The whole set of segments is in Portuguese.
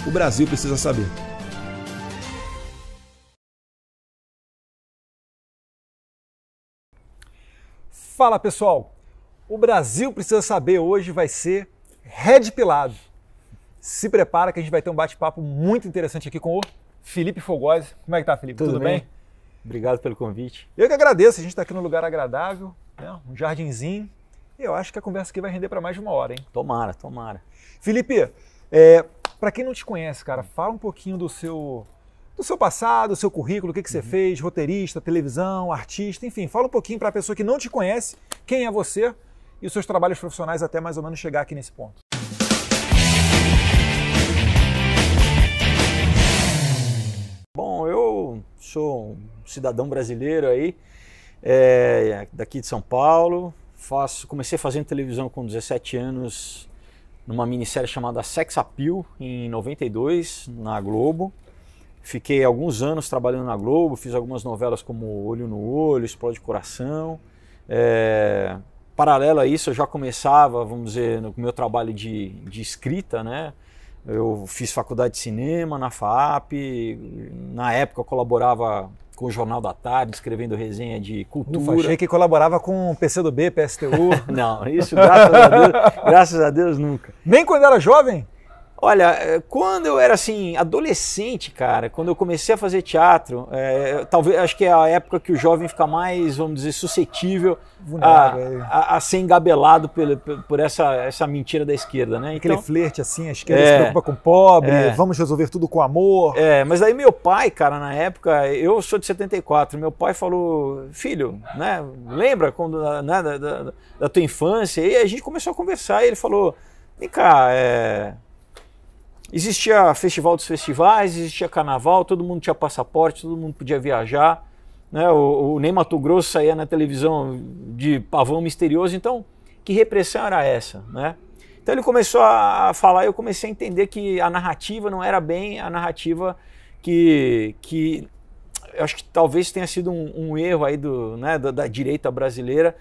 O Brasil precisa saber. Fala pessoal, o Brasil precisa saber hoje vai ser Red Pilado. Se prepara que a gente vai ter um bate-papo muito interessante aqui com o Felipe Fogosi. Como é que tá, Felipe? Tudo bem? Obrigado pelo convite. Eu que agradeço, a gente está aqui num lugar agradável, né? Um jardinzinho, e eu acho que a conversa aqui vai render para mais de uma hora, hein? Tomara, tomara. Felipe, para quem não te conhece, cara, fala um pouquinho do seu passado, do seu currículo, o que você fez, roteirista, televisão, artista, enfim, fala um pouquinho para a pessoa que não te conhece, quem é você e os seus trabalhos profissionais até mais ou menos chegar aqui nesse ponto. Bom, eu sou um cidadão brasileiro aí, daqui de São Paulo, comecei fazendo televisão com 17 anos numa minissérie chamada Sex Appeal, em 92, na Globo. Fiquei alguns anos trabalhando na Globo, fiz algumas novelas como Olho no Olho, Explode Coração. Paralelo a isso, eu já começava, vamos dizer, no meu trabalho de escrita, né? Eu fiz faculdade de cinema na FAAP, na época eu colaborava com o Jornal da Tarde, escrevendo resenha de cultura. Ufa, achei que colaborava com PCdoB, PSTU. Não, isso graças a Deus nunca. Nem quando era jovem? Olha, quando eu era assim, adolescente, cara, quando eu comecei a fazer teatro, talvez, acho que é a época que o jovem fica mais, vamos dizer, suscetível a ser engabelado por essa mentira da esquerda, né? Aquele flerte assim, a esquerda se preocupa com o pobre, vamos resolver tudo com amor. Mas aí meu pai, cara, na época, eu sou de 74, meu pai falou, filho, né, lembra quando, né, da tua infância? E a gente começou a conversar e ele falou, vem cá, existia Festival dos Festivais, existia Carnaval, todo mundo tinha passaporte, todo mundo podia viajar, né? O Ney Matogrosso saía na televisão de pavão misterioso, então que repressão era essa, né? Então ele começou a falar e eu comecei a entender que a narrativa não era bem a narrativa que eu acho que talvez tenha sido um erro aí da direita brasileira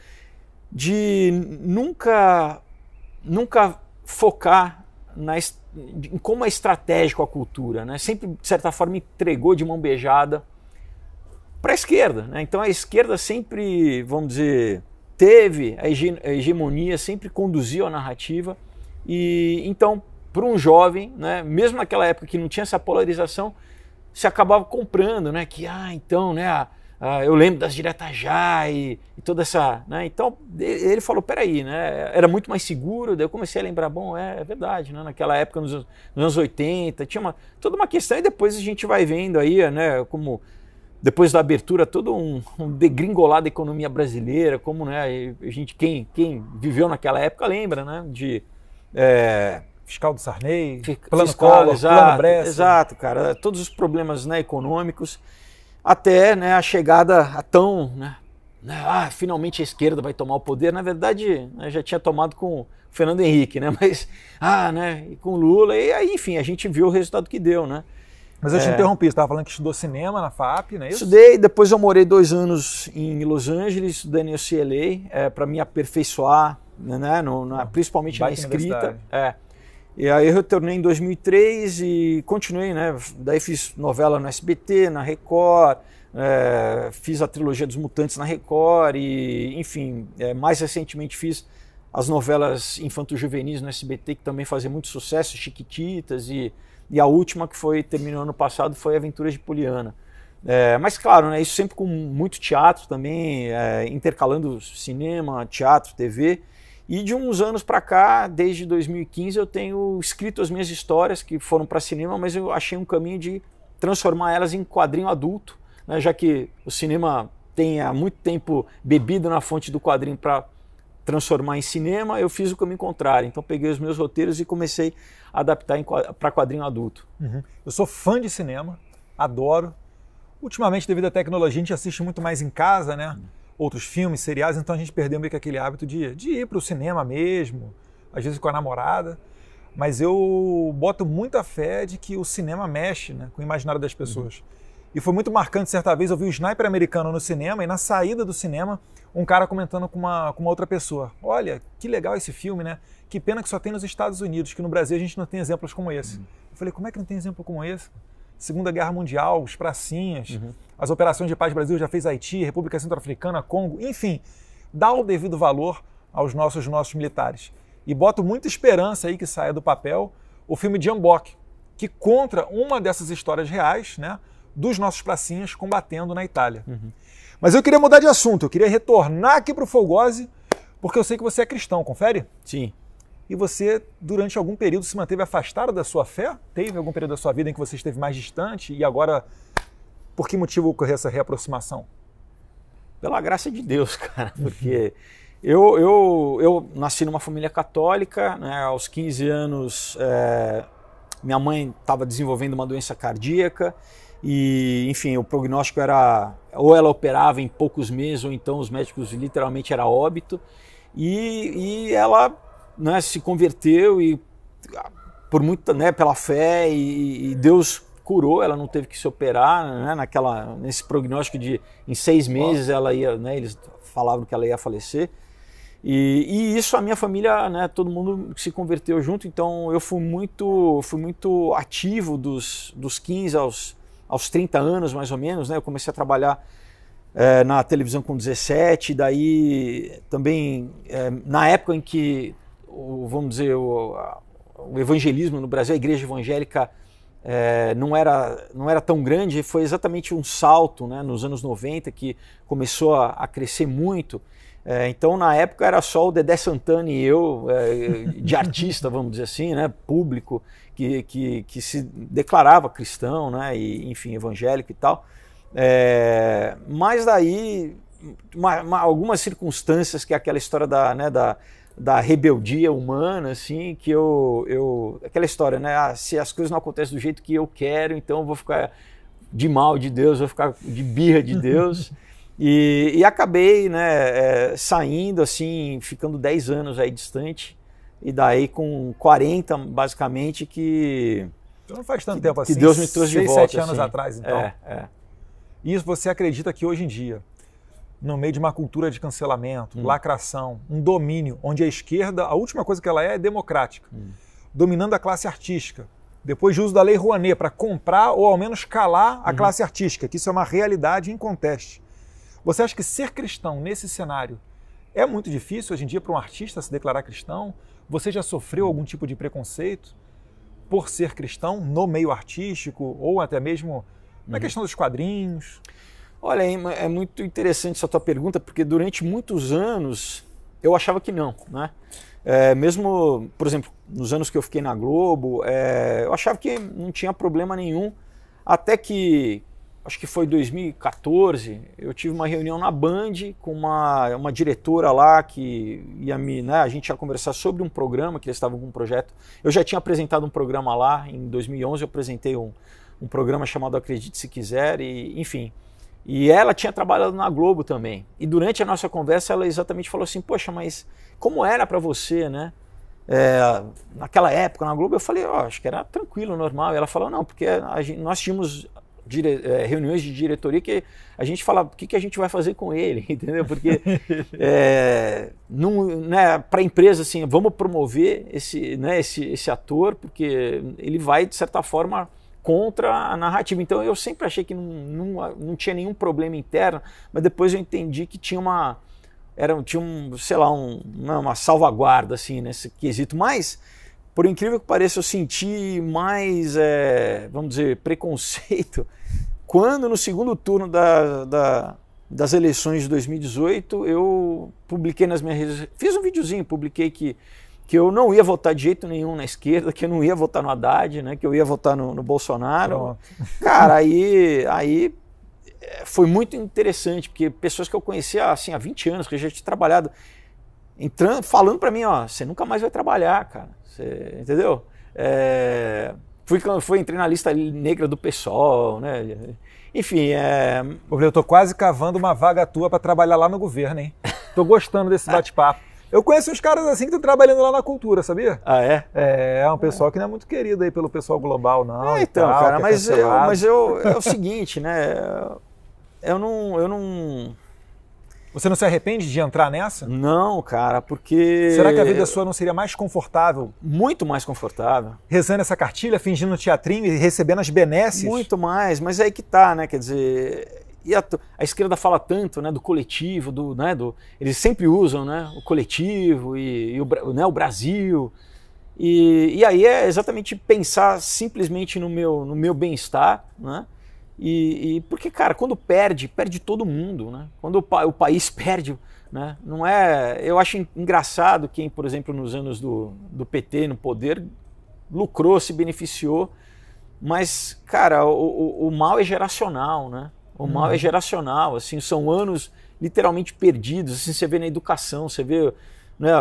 de nunca focar em como é estratégico a cultura, né? Sempre, de certa forma, entregou de mão beijada para a esquerda, né? Então a esquerda sempre, vamos dizer, teve a hegemonia, sempre conduziu a narrativa e então, para um jovem, né, mesmo naquela época que não tinha essa polarização, se acabava comprando, né? Que, então, né, eu lembro das diretas já e toda essa, né? Então ele falou, peraí, né? Era muito mais seguro, daí eu comecei a lembrar, bom, é verdade, né? Naquela época, nos anos 80, tinha toda uma questão e depois a gente vai vendo aí, né, como depois da abertura, todo um degringolar da economia brasileira, como, né, a gente, quem viveu naquela época lembra, né, de... Fiscal do Sarney, plano Collor, plano Bresser. Exato, cara, todos os problemas, né, econômicos, até, né, a chegada a tão, né, finalmente a esquerda vai tomar o poder. Na verdade, né, já tinha tomado com o Fernando Henrique, né, mas, né, e com Lula, e aí, enfim, a gente viu o resultado que deu, né. Mas eu te interrompi, você estava falando que estudou cinema na FAAP, não é isso? Estudei, depois eu morei 2 anos em Los Angeles, estudei no UCLA, para me aperfeiçoar, né, principalmente na escrita. E aí eu retornei em 2003 e continuei, né? Daí fiz novela no SBT, na Record, fiz a trilogia dos Mutantes na Record e, enfim, mais recentemente fiz as novelas infanto-juvenis no SBT, que também fazem muito sucesso, Chiquititas, e a última que terminou ano passado foi Aventuras de Poliana. Mas claro, né, isso sempre com muito teatro também, intercalando cinema, teatro, TV. E de uns anos para cá, desde 2015, eu tenho escrito as minhas histórias que foram para cinema, mas eu achei um caminho de transformar elas em quadrinho adulto, né, já que o cinema tem há muito tempo bebido na fonte do quadrinho para transformar em cinema, eu fiz o caminho contrário. Então peguei os meus roteiros e comecei a adaptar para quadrinho adulto. Eu sou fã de cinema, adoro. Ultimamente, devido à tecnologia, a gente assiste muito mais em casa, né? Outros filmes, seriados, então a gente perdeu meio que aquele hábito de ir para o cinema mesmo, às vezes com a namorada, mas eu boto muita fé de que o cinema mexe, né, com o imaginário das pessoas. E foi muito marcante, certa vez, eu vi o Sniper Americano no cinema e na saída do cinema, um cara comentando com uma outra pessoa. Olha, que legal esse filme, né? Que pena que só tem nos Estados Unidos, que no Brasil a gente não tem exemplos como esse. Eu falei, como é que não tem exemplo como esse? Segunda Guerra Mundial, os pracinhas, as operações de paz do Brasil já fez Haiti, República Centro-Africana, Congo, enfim, dá o devido valor aos nossos militares. E boto muita esperança aí que saia do papel o filme Jambok, que conta uma dessas histórias reais, né, dos nossos pracinhas combatendo na Itália. Mas eu queria mudar de assunto, eu queria retornar aqui para o Folgose, porque eu sei que você é cristão, confere? Sim. E você, durante algum período, se manteve afastado da sua fé? Teve algum período da sua vida em que você esteve mais distante? E agora, por que motivo ocorreu essa reaproximação? Pela graça de Deus, cara, porque eu nasci numa família católica, né, aos 15 anos minha mãe estava desenvolvendo uma doença cardíaca e, enfim, o prognóstico era ou ela operava em poucos meses ou então os médicos literalmente era óbito e ela, né, se converteu e por muito, né, pela fé e Deus curou, ela não teve que se operar, né, nesse prognóstico de em 6 meses ela ia, né, eles falavam que ela ia falecer. E isso a minha família, né, todo mundo se converteu junto, então eu fui muito ativo dos 15 aos 30 anos mais ou menos, né, eu comecei a trabalhar na televisão com 17, daí também na época em que, vamos dizer, o evangelismo no Brasil, a igreja evangélica não era tão grande, foi exatamente um salto, né, nos anos 90 que começou a crescer muito. Então, na época, era só o Dedé Santana e eu, de artista, vamos dizer assim, né, público, que se declarava cristão, né, e, enfim, evangélico e tal. Mas daí, algumas circunstâncias, que é aquela história da rebeldia humana, assim, que aquela história, né, se as coisas não acontecem do jeito que eu quero, então eu vou ficar de mal de Deus, vou ficar de birra de Deus. E acabei, né, saindo, assim, ficando 10 anos aí distante, e daí com 40, basicamente, que... Então não faz tanto tempo assim, que Deus me trouxe de volta. 6, 7 anos atrás, então. E isso você acredita que hoje em dia, no meio de uma cultura de cancelamento, lacração, um domínio, onde a esquerda, a última coisa que ela é democrática, dominando a classe artística, depois de uso da Lei Rouanet para comprar ou ao menos calar a classe artística, que isso é uma realidade inconteste. Você acha que ser cristão nesse cenário é muito difícil hoje em dia para um artista se declarar cristão? Você já sofreu algum tipo de preconceito por ser cristão no meio artístico ou até mesmo na questão dos quadrinhos? Olha, é muito interessante essa tua pergunta, porque durante muitos anos eu achava que não, né? Mesmo, por exemplo, nos anos que eu fiquei na Globo, eu achava que não tinha problema nenhum, até que... Acho que foi 2014, eu tive uma reunião na Band com uma diretora lá que ia né, a gente ia conversar sobre um programa, que eles estavam com um projeto. Eu já tinha apresentado um programa lá, em 2011 eu apresentei um programa chamado Acredite Se Quiser, e, enfim. E ela tinha trabalhado na Globo também. E durante a nossa conversa ela exatamente falou assim, poxa, mas como era para você, né? Naquela época na Globo, eu falei, acho que era tranquilo, normal. E ela falou, não, porque nós tínhamos... reuniões de diretoria que a gente fala o que a gente vai fazer com ele, entendeu? Porque né, para a empresa assim, vamos promover esse ator porque ele vai de certa forma contra a narrativa. Então eu sempre achei que não tinha nenhum problema interno, mas depois eu entendi que tinha sei lá, uma salvaguarda assim nesse quesito. Mas por incrível que pareça, eu senti mais, vamos dizer, preconceito quando no segundo turno das eleições de 2018 eu publiquei nas minhas redes, fiz um videozinho, publiquei que eu não ia votar de jeito nenhum na esquerda, que eu não ia votar no Haddad, né, que eu ia votar no Bolsonaro. Pronto. Cara, aí foi muito interessante, porque pessoas que eu conhecia assim, há 20 anos, que eu já tinha trabalhado, falando para mim, você nunca mais vai trabalhar, cara. Entendeu? Entrei na lista negra do PSOL, né? Enfim, eu tô quase cavando uma vaga tua para trabalhar lá no governo, hein? Tô gostando desse bate-papo. Eu conheço uns caras assim que estão trabalhando lá na cultura, sabia? Ah, é? É um pessoal que não é muito querido aí pelo pessoal global, não. Então, tal, cara, é mas é o seguinte, né? Eu não... Você não se arrepende de entrar nessa? Não, cara, porque... Será que a vida sua não seria mais confortável? Muito mais confortável. Rezando essa cartilha, fingindo teatrinho e recebendo as benesses? Muito mais, mas é aí que tá, né? Quer dizer... E a esquerda fala tanto, né, do coletivo, eles sempre usam, né, o coletivo e o Brasil. E aí é exatamente pensar simplesmente no meu bem-estar, né? E porque, cara, quando perde todo mundo, né? Quando o país perde, né? Não é... Eu acho engraçado quem, por exemplo, nos anos do PT no poder, lucrou, se beneficiou, mas, cara, o mal é geracional, né? O mal é geracional, assim, são anos literalmente perdidos, assim, você vê na educação, você vê, né,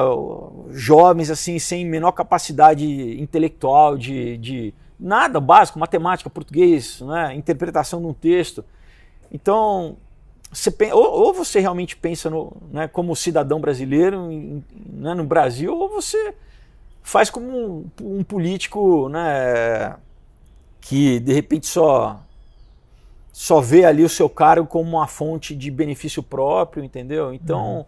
jovens assim, sem menor capacidade intelectual de nada básico, matemática, português, né, interpretação de um texto. Então, ou você realmente pensa né, como cidadão brasileiro, né, no Brasil, ou você faz como um político, né, que de repente só vê ali o seu cargo como uma fonte de benefício próprio, entendeu? Então,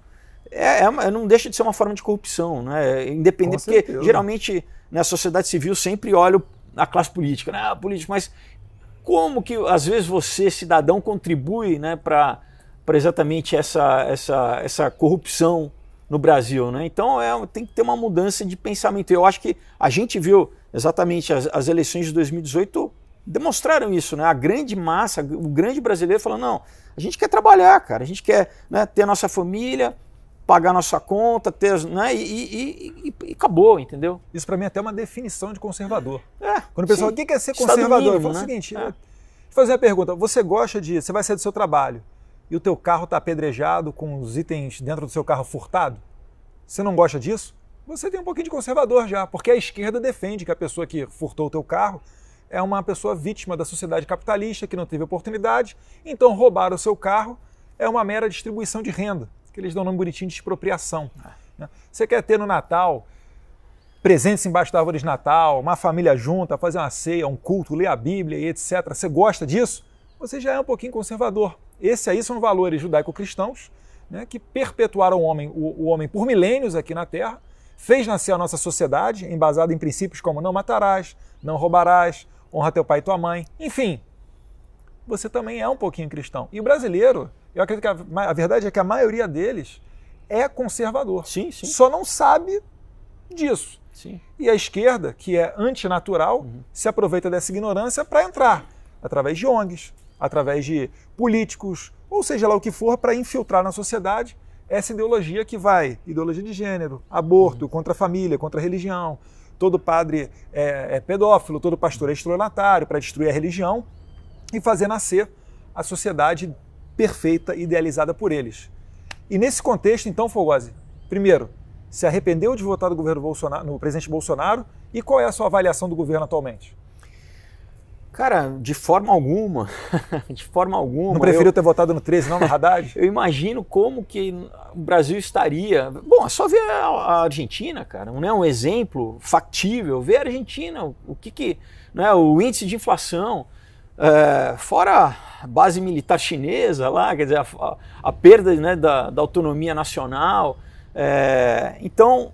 não deixa de ser uma forma de corrupção, né? Independente, porque geralmente na sociedade civil sempre olha a classe política, né? Político, mas como que às vezes você, cidadão, contribui, né, para exatamente essa corrupção no Brasil, né? Então tem que ter uma mudança de pensamento. Eu acho que a gente viu exatamente as eleições de 2018 demonstraram isso, né? A grande massa, o grande brasileiro falou, não, a gente quer trabalhar, cara, a gente quer, né, ter a nossa família, pagar a nossa conta, né, e acabou, entendeu? Isso para mim é até uma definição de conservador. Quando o pessoal, o que é ser conservador? Mínimo, eu falo, né? O seguinte, vou fazer uma pergunta, você vai sair do seu trabalho e o teu carro está apedrejado com os itens dentro do seu carro furtado? Você não gosta disso? Você tem um pouquinho de conservador já, porque a esquerda defende que a pessoa que furtou o teu carro é uma pessoa vítima da sociedade capitalista que não teve oportunidade, então roubar o seu carro é uma mera distribuição de renda, que eles dão um nome bonitinho de expropriação. Você quer ter no Natal presentes embaixo da árvore de Natal, uma família junta, fazer uma ceia, um culto, ler a Bíblia e etc. Você gosta disso? Você já é um pouquinho conservador. Esses aí são valores judaico-cristãos, né, que perpetuaram o homem por milênios aqui na Terra, fez nascer a nossa sociedade, embasada em princípios como não matarás, não roubarás, honra teu pai e tua mãe, enfim, você também é um pouquinho cristão. E o brasileiro, eu acredito que a verdade é que a maioria deles é conservador. Sim, sim. Só não sabe disso. Sim. E a esquerda, que é antinatural, se aproveita dessa ignorância para entrar através de ONGs, através de políticos, ou seja lá o que for, para infiltrar na sociedade essa ideologia que vai, ideologia de gênero, aborto, contra a família, contra a religião. Todo padre é pedófilo, todo pastor é estelionatário para destruir a religião e fazer nascer a sociedade perfeita, idealizada por eles. E nesse contexto, então, Fogosi, primeiro, se arrependeu de votar no governo Bolsonaro, no presidente Bolsonaro, e qual é a sua avaliação do governo atualmente? Cara, de forma alguma, de forma alguma. Não preferiu ter votado no 13, não no Haddad? Eu imagino como que o Brasil estaria... Bom, é só ver a Argentina, cara, né? Um exemplo factível, ver a Argentina, né, o índice de inflação, fora a base militar chinesa lá, quer dizer, a perda, né, da autonomia nacional. Então,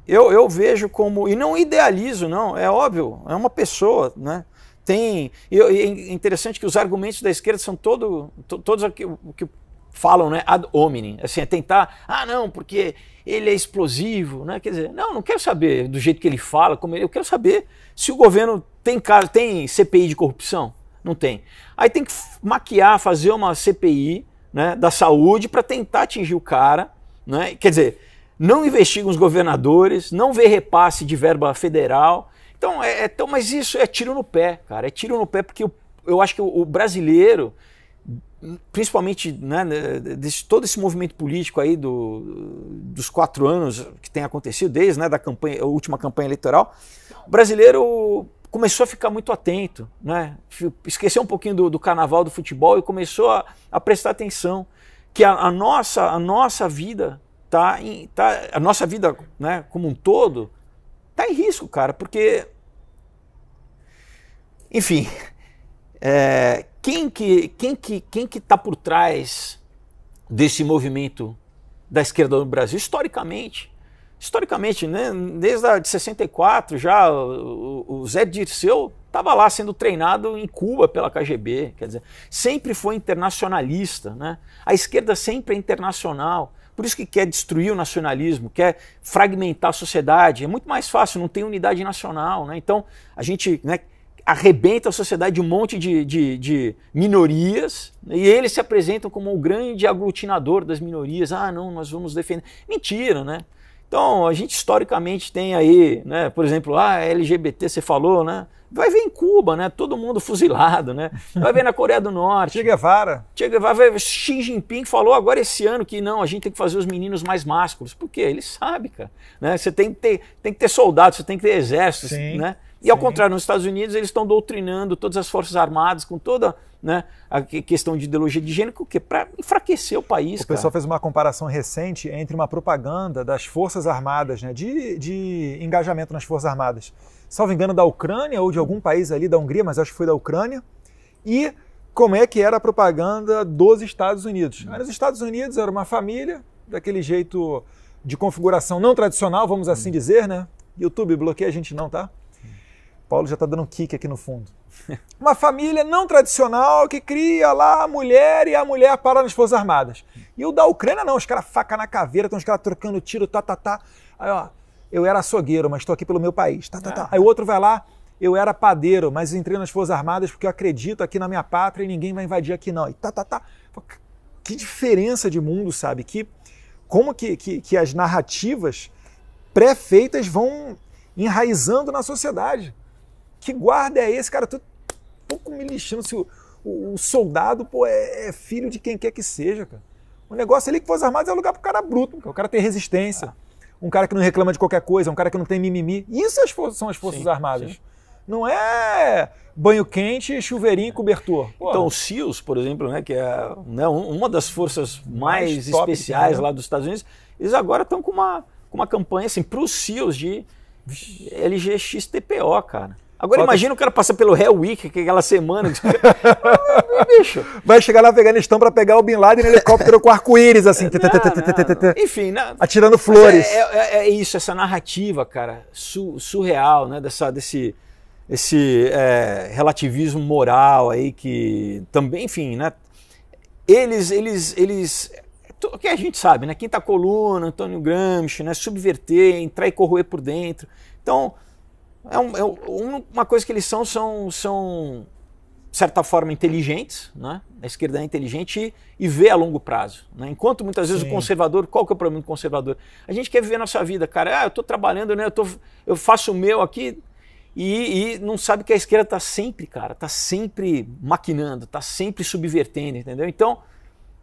eu vejo como, e não idealizo, não, é óbvio, é uma pessoa, né? É interessante que os argumentos da esquerda são todos o que falam, né, ad hominem, assim, é tentar, não, porque ele é explosivo, né? Quer dizer, não quero saber do jeito que ele fala, eu quero saber se o governo tem CPI de corrupção. Não tem. Aí tem que maquiar, fazer uma CPI, né, da saúde para tentar atingir o cara, né? Quer dizer, não investiga os governadores, não vê repasse de verba federal. Então, mas isso é tiro no pé, cara. É tiro no pé porque eu acho que o brasileiro, principalmente, né, todo esse movimento político aí dos 4 anos que tem acontecido, desde, né, a última campanha eleitoral, o brasileiro começou a ficar muito atento, né? Esqueceu um pouquinho do carnaval, do futebol e começou a prestar atenção que a nossa vida a nossa vida, né, como um todo está em risco, cara, porque, enfim, quem que está por trás desse movimento da esquerda no Brasil? Historicamente, né, desde a de 64, já o Zé Dirceu estava lá sendo treinado em Cuba pela KGB, quer dizer, sempre foi internacionalista, né? A esquerda sempre é internacional, por isso que quer destruir o nacionalismo, quer fragmentar a sociedade, é muito mais fácil, não tem unidade nacional, né? Então a gente, né, arrebenta a sociedade de um monte de minorias, né, e eles se apresentam como o grande aglutinador das minorias. Ah, não, nós vamos defender. Mentira, né? Então, a gente historicamente tem aí, né, por exemplo, LGBT, você falou, né? Vai ver em Cuba, né? Todo mundo fuzilado, né? Vai ver na Coreia do Norte. Che Guevara. Xi Jinping falou agora esse ano que não, a gente tem que fazer os meninos mais másculos. Por quê? Ele sabe, cara. Né? Você tem que ter soldados, você tem que ter exércitos, Sim, né? E ao contrário, nos Estados Unidos eles estão doutrinando todas as forças armadas com toda, né, a questão de ideologia de gênero, o quê? Para enfraquecer o país. O pessoal fez uma comparação recente entre uma propaganda das Forças Armadas, né, de engajamento nas Forças Armadas, salvo engano da Ucrânia ou de algum país ali da Hungria, mas acho que foi da Ucrânia, e como é que era a propaganda dos Estados Unidos. Aí nos Estados Unidos era uma família, daquele jeito de configuração não tradicional, vamos assim dizer, né? YouTube, bloqueia a gente não, tá? Paulo já está dando um kick aqui no fundo. Uma família não tradicional que cria lá a mulher e a mulher para nas Forças Armadas. E o da Ucrânia não, os caras faca na caveira, estão os caras trocando tiro, Aí, ó, eu era açougueiro, mas estou aqui pelo meu país, Aí o outro vai lá, eu era padeiro, mas entrei nas Forças Armadas porque eu acredito aqui na minha pátria e ninguém vai invadir aqui não. E Que diferença de mundo, sabe? Como que as narrativas pré-feitas vão enraizando na sociedade. Que guarda é esse, cara? Eu tô um pouco me lixando se o soldado, pô, é filho de quem quer que seja, cara. O negócio ali que Forças Armadas é lugar pro cara bruto, o cara tem resistência, um cara que não reclama de qualquer coisa, um cara que não tem mimimi. Isso são as Forças Armadas. Sim. Não é banho quente, chuveirinho e cobertor. Pô. Então, o SEALs, por exemplo, né, que é, né, uma das forças mais especiais lá dos Estados Unidos, eles agora estão com uma campanha assim, para os SEALs de LGXTPO, cara. Agora imagina o cara passar pelo Hell Week, aquela semana. Bicho. Vai chegar no Afeganistão para pegar o Bin Laden no helicóptero com arco-íris, assim. Não. Enfim, né? Atirando flores. É isso, essa narrativa, cara, surreal, né? Desse relativismo moral aí que também, enfim, né? Eles que a gente sabe, né? Quinta coluna, Antônio Gramsci, né? Subverter, entrar e corroer por dentro. Então, uma coisa que eles são, de certa forma, inteligentes, né? A esquerda é inteligente e vê a longo prazo, né? Enquanto muitas vezes o conservador, qual que é o problema do conservador? A gente quer viver a nossa vida, cara. Eu estou trabalhando, né? Eu faço o meu aqui e não sabe que a esquerda está sempre, cara, está sempre maquinando, está sempre subvertendo, entendeu? Então,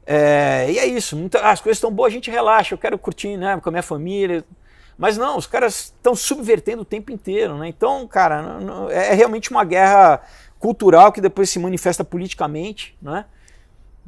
e é isso. As coisas estão boas, a gente relaxa, eu quero curtir, né, com a minha família. Mas não, os caras estão subvertendo o tempo inteiro, né? Então, cara, é realmente uma guerra cultural que depois se manifesta politicamente, né?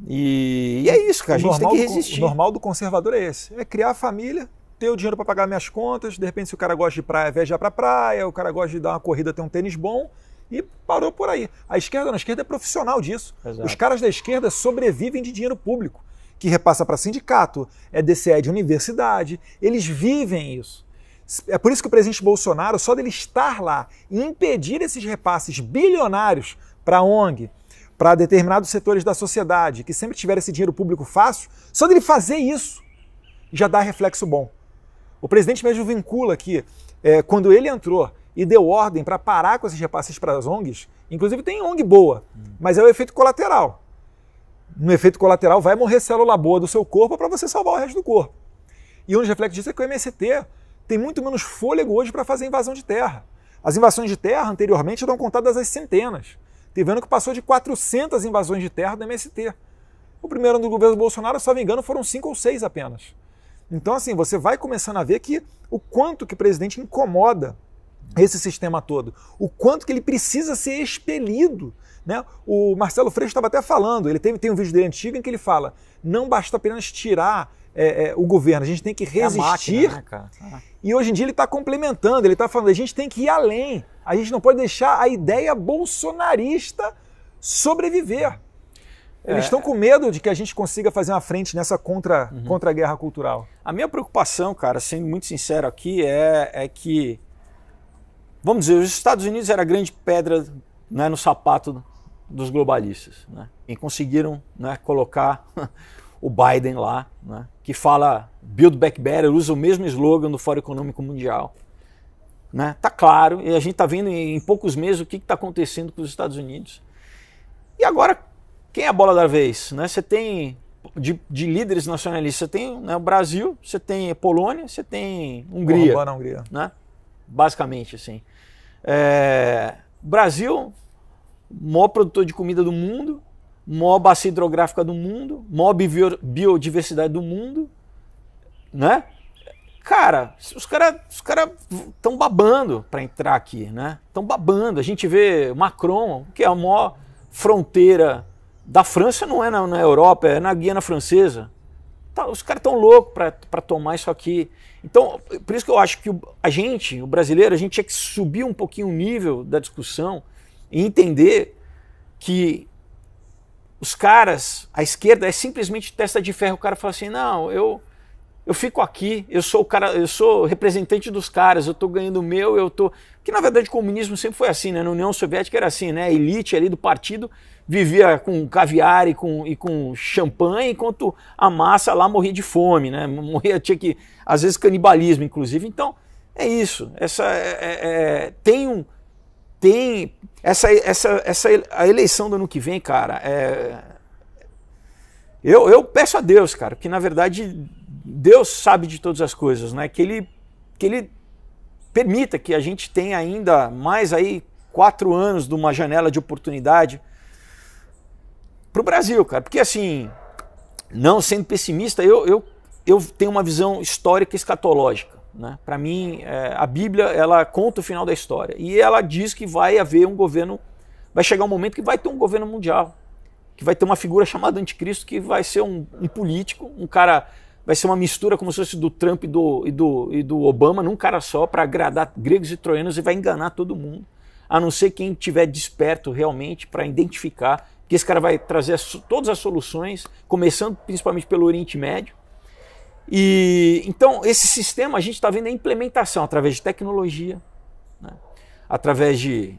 E é isso, cara, a gente tem que resistir. O normal do conservador é esse, é criar a família, ter o dinheiro para pagar minhas contas, de repente se o cara gosta de praia, viajar para praia, o cara gosta de dar uma corrida, ter um tênis bom, e parou por aí. A esquerda é profissional disso. Exato. Os caras da esquerda sobrevivem de dinheiro público, que repassa para sindicato, é DCE de universidade, eles vivem isso. É por isso que o presidente Bolsonaro, só dele estar lá e impedir esses repasses bilionários para a ONG, para determinados setores da sociedade, que sempre tiveram esse dinheiro público fácil, só dele fazer isso já dá reflexo bom. O presidente mesmo vincula que quando ele entrou e deu ordem para parar com esses repasses para as ONGs, inclusive tem ONG boa, mas é o efeito colateral. No efeito colateral vai morrer célula boa do seu corpo para você salvar o resto do corpo. E um dos reflexos disso é que o MST tem muito menos fôlego hoje para fazer invasão de terra. As invasões de terra anteriormente eram contadas às centenas. Teve ano que passou de 400 invasões de terra do MST. O primeiro ano do governo Bolsonaro, se não me engano, foram 5 ou 6 apenas. Então, assim, você vai começando a ver que o quanto que o presidente incomoda esse sistema todo, o quanto que ele precisa ser expelido, né? O Marcelo Freixo estava até falando, ele tem um vídeo dele antigo em que ele fala, não basta apenas tirar o governo, a gente tem que resistir. Máquina, né, cara? E hoje em dia ele está complementando, ele está falando, a gente tem que ir além. A gente não pode deixar a ideia bolsonarista sobreviver. Eles estão com medo de que a gente consiga fazer uma frente nessa contra-guerra cultural. A minha preocupação, cara, sendo muito sincero aqui, é que, vamos dizer, os Estados Unidos era a grande pedra, né, no sapato dos globalistas, né? E conseguiram, né, colocar o Biden lá, né, que fala Build Back Better, usa o mesmo slogan do Fórum Econômico Mundial. Né? Tá claro, e a gente está vendo em poucos meses o que está acontecendo com os Estados Unidos. E agora, quem é a bola da vez? Né? Você tem, de líderes nacionalistas, você tem, né, o Brasil, você tem a Polônia, você tem Hungria. Orbán na Hungria. Né? Basicamente, assim. O Brasil, maior produtor de comida do mundo, maior bacia hidrográfica do mundo, maior biodiversidade do mundo, né? Cara, os cara estão babando para entrar aqui, né? Estão babando. A gente vê Macron, que é a maior fronteira da França, não é na Europa, é na Guiana Francesa. Tá, os caras estão loucos para tomar isso aqui. Então, por isso que eu acho que o brasileiro, a gente tinha que subir um pouquinho o nível da discussão e entender que os caras, a esquerda é simplesmente testa de ferro. O cara fala assim, não, eu fico aqui, eu sou representante dos caras, eu estou ganhando o meu, Que na verdade o comunismo sempre foi assim, né? Na União Soviética era assim, né? A elite ali do partido vivia com caviar e com champanhe, enquanto a massa lá morria de fome, né? Tinha que, às vezes, canibalismo, inclusive. Então, é isso. A eleição do ano que vem, cara, eu peço a Deus, cara, que na verdade Deus sabe de todas as coisas, né? Que ele permita que a gente tenha ainda mais aí 4 anos de uma janela de oportunidade para o Brasil, cara. Porque assim, não sendo pessimista, eu tenho uma visão histórica e escatológica, né? Para mim, a Bíblia, ela conta o final da história. E ela diz que vai haver um governo, vai chegar um momento que vai ter um governo mundial, que vai ter uma figura chamada Anticristo, que vai ser um político, um cara, vai ser uma mistura como se fosse do Trump e do Obama, num cara só, para agradar gregos e troianos, e vai enganar todo mundo, a não ser quem estiver desperto realmente para identificar que esse cara vai trazer todas as soluções, começando principalmente pelo Oriente Médio. E então esse sistema a gente está vendo a implementação através de tecnologia, né? Através de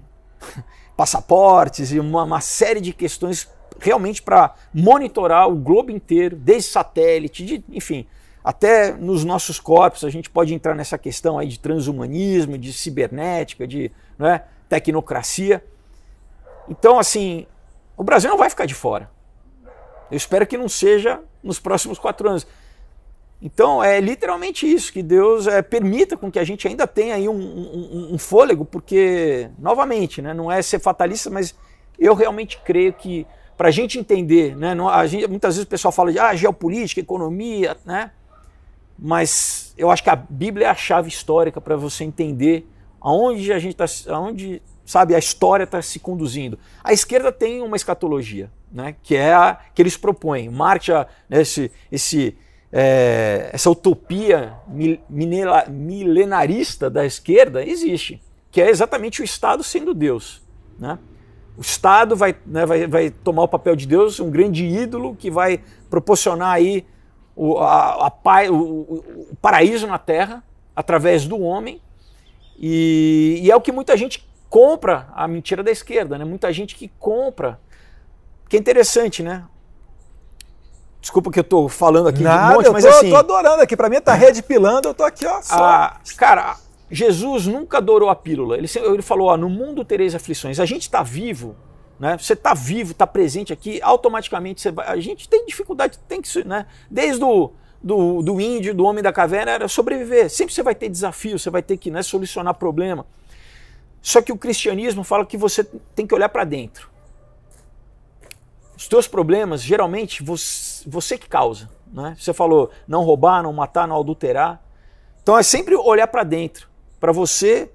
passaportes e uma série de questões realmente para monitorar o globo inteiro, desde satélite, enfim, até nos nossos corpos. A gente pode entrar nessa questão aí de transhumanismo, de cibernética, de, né, tecnocracia. Então, assim, o Brasil não vai ficar de fora. Eu espero que não seja nos próximos 4 anos. Então, é literalmente isso, que Deus permita com que a gente ainda tenha aí um fôlego, porque, novamente, né, não é ser fatalista, mas eu realmente creio que para a gente entender, né, muitas vezes o pessoal fala de geopolítica, economia, né, mas eu acho que a Bíblia é a chave histórica para você entender aonde a gente está, aonde, sabe, a história está se conduzindo. A esquerda tem uma escatologia, né, que é a que eles propõem. Marx, né, essa utopia milenarista da esquerda existe, que é exatamente o Estado sendo Deus, né? O Estado vai tomar o papel de Deus, um grande ídolo que vai proporcionar aí o paraíso na Terra através do homem, e é o que muita gente compra, a mentira da esquerda, né? Muita gente que compra, que é interessante, né? Desculpa que eu tô falando aqui Nada, de um monte, mas assim... eu tô adorando aqui, pra mim tá red pilando, eu tô aqui, ó, só... Cara, Jesus nunca adorou a pílula, ele falou, no mundo tereis aflições. A gente está vivo, né? Você está vivo, está presente aqui, automaticamente a gente tem dificuldade, tem que, né? Desde do índio, do homem da caverna, era sobreviver. Sempre você vai ter desafio, você vai ter que, né, solucionar problema. Só que o cristianismo fala que você tem que olhar para dentro. Os teus problemas, geralmente, você que causa, né? Você falou não roubar, não matar, não adulterar. Então é sempre olhar para dentro, para você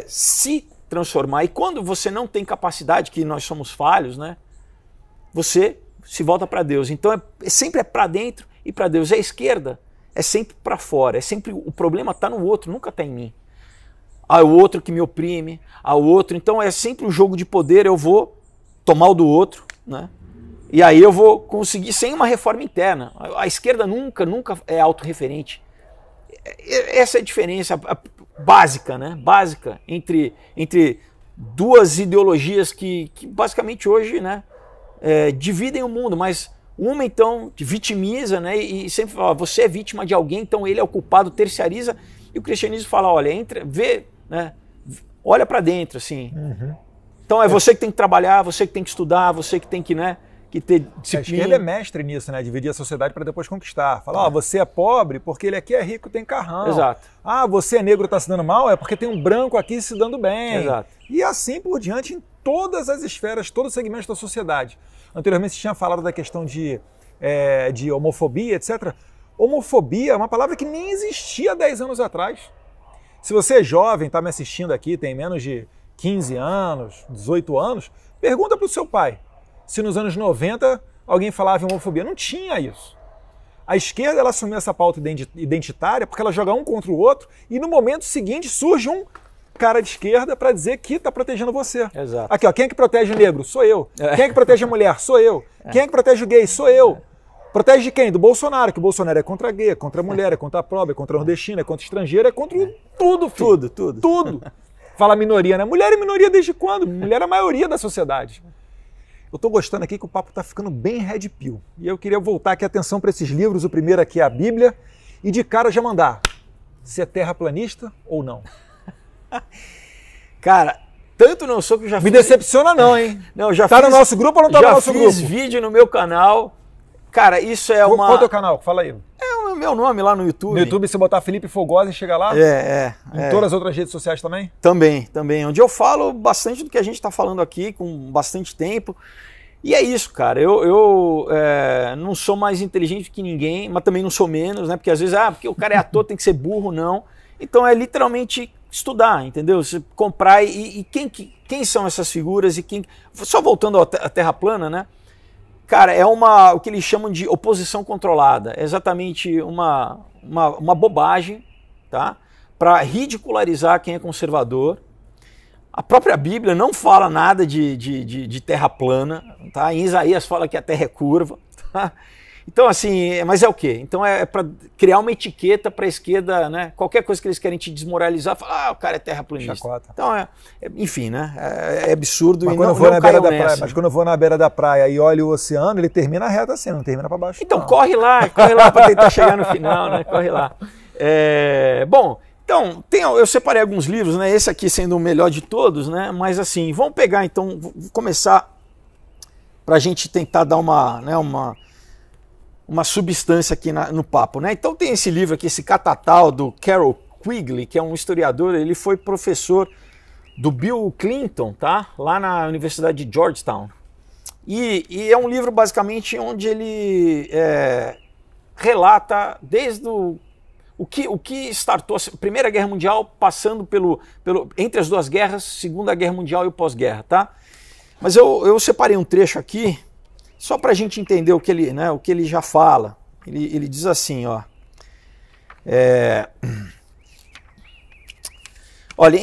se transformar. E quando você não tem capacidade, que nós somos falhos, né? Você se volta para Deus. Então sempre é para dentro e para Deus. E a esquerda é sempre para fora, é sempre o problema está no outro, nunca está em mim. Ah, o outro que me oprime, o outro. Então é sempre um jogo de poder, eu vou tomar o do outro, né? E aí eu vou conseguir sem uma reforma interna. A esquerda nunca é autorreferente. Essa é a diferença básica, né? Básica entre duas ideologias que basicamente hoje, né, dividem o mundo, mas uma então vitimiza, né, e sempre fala, você é vítima de alguém, então ele é o culpado, terciariza, e o cristianismo fala, olha, vê, né, olha para dentro, assim. Uhum. Então é você que tem que trabalhar, você que tem que estudar, você que tem que, né, que ter disciplina. A esquerda é mestre nisso, né? Dividir a sociedade para depois conquistar. Falar, você é pobre porque ele aqui é rico, tem carrão. Exato. Ah, você é negro, está se dando mal, é porque tem um branco aqui se dando bem. Exato. E assim por diante em todas as esferas, todos os segmentos da sociedade. Anteriormente você tinha falado da questão de homofobia, etc. Homofobia é uma palavra que nem existia 10 anos atrás. Se você é jovem, está me assistindo aqui, tem menos de 15 anos, 18 anos, pergunta para o seu pai se nos anos 90 alguém falava em homofobia. Não tinha isso. A esquerda ela assumiu essa pauta identitária porque ela joga um contra o outro e no momento seguinte surge um cara de esquerda para dizer que está protegendo você. Exato. Aqui, ó, quem é que protege o negro? Sou eu. Quem é que protege a mulher? Sou eu. Quem é que protege o gay? Sou eu. Protege de quem? Do Bolsonaro, que o Bolsonaro é contra gay, é contra a mulher, é contra a pobre, é contra a nordestina, é contra o estrangeiro, é contra tudo, filho. Tudo. Fala minoria, né? Mulher é minoria desde quando? Mulher é a maioria da sociedade. Eu estou gostando aqui que o papo está ficando bem red pill. E eu queria voltar aqui a atenção para esses livros. O primeiro aqui é a Bíblia. E de cara já mandar se é terraplanista ou não. Cara, tanto não sou que eu já Me decepciona não, hein? Não, já tá no nosso grupo ou não tá no nosso grupo? Já fiz vídeo no meu canal. Cara, isso é uma... Qual é o teu canal? Fala aí. É o meu nome lá no YouTube. No YouTube, se botar Felipe Fogosi, chega lá? Em todas as outras redes sociais também? Também. Onde eu falo bastante do que a gente está falando aqui, com bastante tempo. E é isso, cara. Eu não sou mais inteligente que ninguém, mas também não sou menos, né? Porque às vezes, porque o cara é ator, tem que ser burro, não. Então é literalmente estudar, entendeu? Você comprar e quem são essas figuras e quem... Só voltando à Terra plana, né? Cara, é o que eles chamam de oposição controlada. É exatamente uma bobagem, tá? Para ridicularizar quem é conservador. A própria Bíblia não fala nada de terra plana, tá? Em Isaías fala que a terra é curva, tá? Então, assim, mas é o quê? Então é para criar uma etiqueta para a esquerda, né? Qualquer coisa que eles querem te desmoralizar, fala, o cara é terraplanista. Chacota. Então, enfim, né? É absurdo mas e quando não, eu vou não na beira da nessa. praia, mas quando eu vou na beira da praia e olho o oceano, ele termina reto assim, não termina para baixo. Então, não. corre lá para tentar chegar no final, né? Corre lá. Bom, então, eu separei alguns livros, né? Esse aqui sendo o melhor de todos, né? Mas assim, vamos pegar então, vou começar para a gente tentar dar uma substância aqui no papo, né? Então tem esse livro aqui, esse Catatal, do Carroll Quigley, que é um historiador, ele foi professor do Bill Clinton, tá? Lá na Universidade de Georgetown. E é um livro basicamente onde ele relata desde o que startou a Primeira Guerra Mundial, passando entre as duas guerras, Segunda Guerra Mundial e o pós-guerra, tá? Mas eu separei um trecho aqui, só para a gente entender o que ele já fala. Ele diz assim, ó. Olha,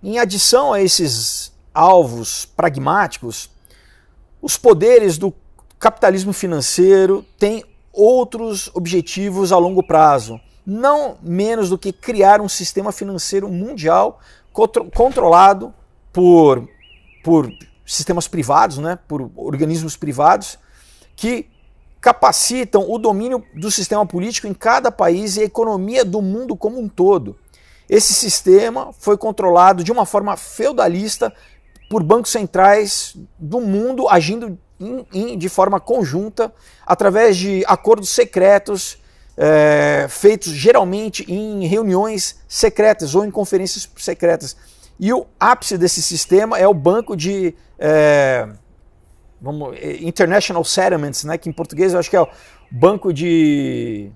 em adição a esses alvos pragmáticos, os poderes do capitalismo financeiro têm outros objetivos a longo prazo, não menos do que criar um sistema financeiro mundial controlado por sistemas privados, né, por organismos privados, que capacitam o domínio do sistema político em cada país e a economia do mundo como um todo. Esse sistema foi controlado de uma forma feudalista por bancos centrais do mundo agindo de forma conjunta através de acordos secretos feitos geralmente em reuniões secretas ou em conferências secretas. E o ápice desse sistema é o banco de International Settlements, né, que em português eu acho que é o banco de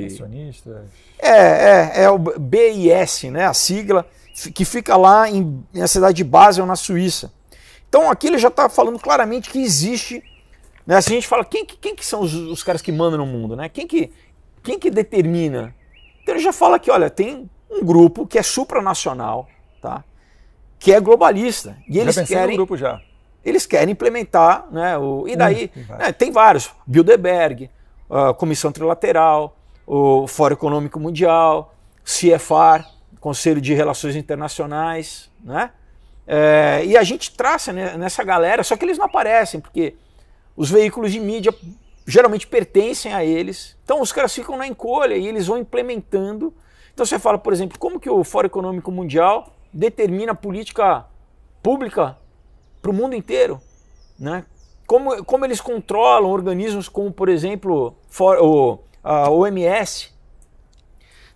acionistas. É o BIS, né, a sigla, que fica lá na cidade de Basel, na Suíça. Então aqui ele já está falando claramente que existe Né? Se a gente fala, quem que são os caras que mandam no mundo? Né? Quem que determina? Então ele já fala que, olha, tem um grupo que é supranacional, tá? Que é globalista. E eles querem, no grupo já. Eles querem implementar, né? E daí tem vários, Bilderberg, a Comissão Trilateral, o Fórum Econômico Mundial, CFR, Conselho de Relações Internacionais, né? E a gente traça nessa galera, só que eles não aparecem, porque os veículos de mídia geralmente pertencem a eles, então os caras ficam na encolha e eles vão implementando. Então você fala, por exemplo, como que o Fórum Econômico Mundial determina a política pública para o mundo inteiro, né? Como eles controlam organismos como, por exemplo, a OMS.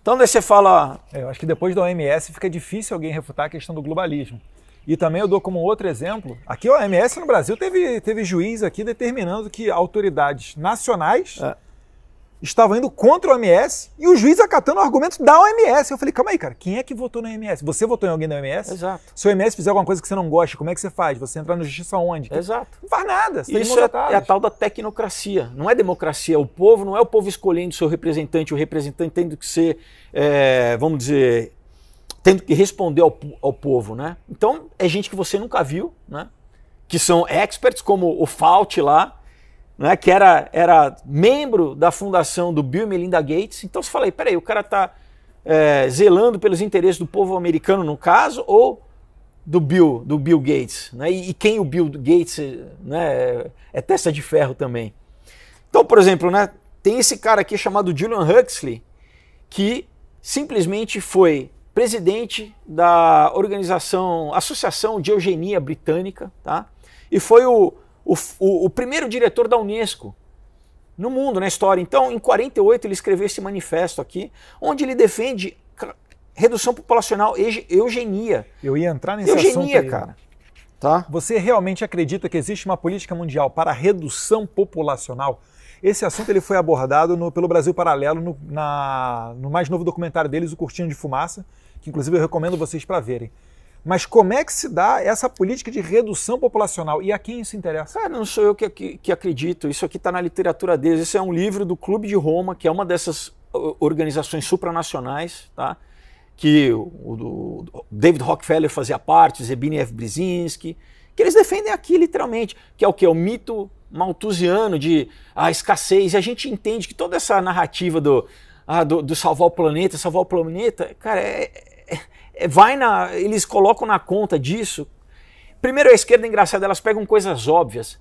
Então daí você fala... Eu acho que depois da OMS fica difícil alguém refutar a questão do globalismo. E também eu dou como outro exemplo, aqui a OMS no Brasil teve juiz aqui determinando que autoridades nacionais estavam indo contra a OMS e o juiz acatando o argumento da OMS. Eu falei, calma aí, cara, quem é que votou na OMS? Você votou em alguém da OMS? Exato. Se a OMS fizer alguma coisa que você não gosta, como é que você faz? Você entra na justiça onde? Exato. Não faz nada. Você Isso é a tal da tecnocracia. Não é democracia. O povo não é o povo escolhendo seu representante, o representante tendo que ser, vamos dizer, tendo que responder ao povo, né? Então, é gente que você nunca viu, né? Que são experts, como o Fauci lá, né, que era membro da fundação do Bill e Melinda Gates. Então você fala aí, peraí, o cara está zelando pelos interesses do povo americano no caso, ou do Bill Gates? Né? E quem o Bill Gates, né, é testa de ferro também. Então, por exemplo, né, tem esse cara aqui chamado Julian Huxley, que simplesmente foi presidente da Associação de Eugenia Britânica, tá? E foi o primeiro diretor da Unesco no mundo, na história. Então, em 48, ele escreveu esse manifesto aqui, onde ele defende redução populacional, eugenia. Eu ia entrar nesse assunto aí. Eugenia, cara. Tá? Você realmente acredita que existe uma política mundial para redução populacional? Esse assunto ele foi abordado pelo Brasil Paralelo no mais novo documentário deles, O Cortina de Fumaça, que inclusive eu recomendo vocês para verem. Mas como é que se dá essa política de redução populacional e a quem isso interessa? Cara, não sou eu que acredito, isso aqui está na literatura deles. Esse é um livro do Clube de Roma, que é uma dessas organizações supranacionais, tá? Que o David Rockefeller fazia parte, Zebigniew F. Brzezinski, que eles defendem aqui literalmente, que é o que? O mito malthusiano de escassez. E a gente entende que toda essa narrativa do salvar o planeta, cara, eles colocam na conta disso. Primeiro, a esquerda engraçada, elas pegam coisas óbvias,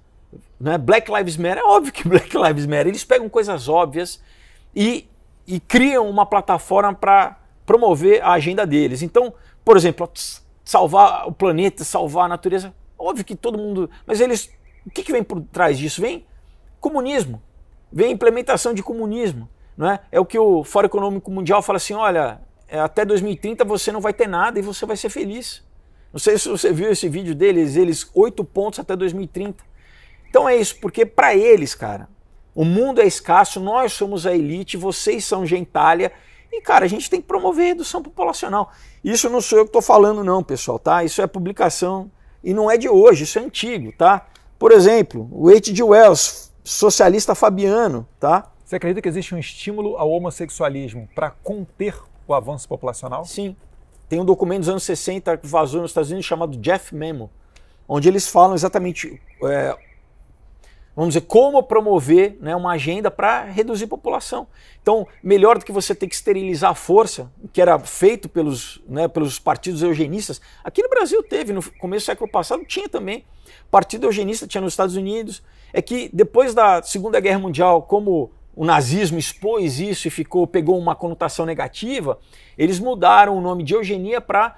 né? Black Lives Matter, é óbvio que Black Lives Matter, eles pegam coisas óbvias e criam uma plataforma para promover a agenda deles. Então, por exemplo, salvar o planeta, salvar a natureza, óbvio que todo mundo... Mas o que vem por trás disso? Vem comunismo, vem implementação de comunismo, né? É o que o Fórum Econômico Mundial fala assim, olha... até 2030 você não vai ter nada e você vai ser feliz. Não sei se você viu esse vídeo deles 8 pontos até 2030. Então é isso, porque para eles, cara, o mundo é escasso, nós somos a elite, vocês são gentalha e, cara, a gente tem que promover redução populacional. Isso não sou eu que estou falando não, pessoal, tá? Isso é publicação e não é de hoje, isso é antigo, tá? Por exemplo, o H.G. Wells, socialista fabiano, tá? Você acredita que existe um estímulo ao homossexualismo para conter o avanço populacional? Sim. Tem um documento dos anos 60 que vazou nos Estados Unidos chamado Jeff Memo, onde eles falam exatamente, vamos dizer, como promover, né, uma agenda para reduzir a população. Então, melhor do que você ter que esterilizar a força, que era feito pelos partidos eugenistas. Aqui no Brasil teve, no começo do século passado tinha também. Partido eugenista tinha nos Estados Unidos. É que depois da Segunda Guerra Mundial, como o nazismo expôs isso e pegou uma conotação negativa, eles mudaram o nome de eugenia para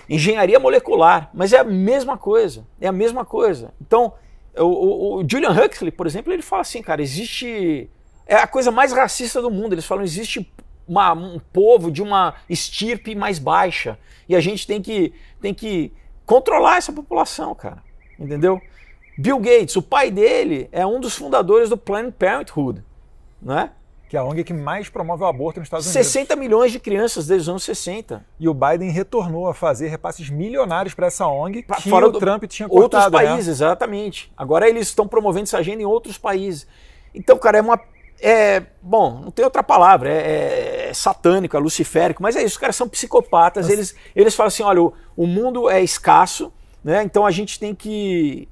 engenharia molecular, mas é a mesma coisa, Então, o Julian Huxley, por exemplo, ele fala assim, cara, é a coisa mais racista do mundo, eles falam, existe um povo de uma estirpe mais baixa, e a gente tem que controlar essa população, cara, entendeu? Bill Gates, o pai dele é um dos fundadores do Planned Parenthood, né? Que é a ONG que mais promove o aborto nos Estados Unidos. 60 milhões de crianças desde os anos 60. E o Biden retornou a fazer repasses milionários para essa ONG que fora o Trump tinha cortado. Outros países, né? Exatamente. Agora eles estão promovendo essa agenda em outros países. Então, cara, bom, não tem outra palavra, é satânico, é luciférico, mas é isso, os caras são psicopatas, eles falam assim, olha, o mundo é escasso, né? Então a gente tem que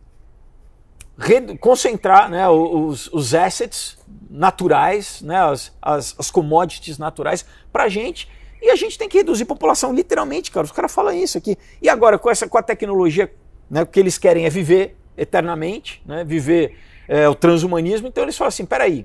concentrar, né, os assets naturais, né, as commodities naturais pra gente, e a gente tem que reduzir a população, literalmente, cara, os caras falam isso aqui. E agora, com a tecnologia, né, o que eles querem é viver eternamente, né, viver o transhumanismo, então eles falam assim, peraí,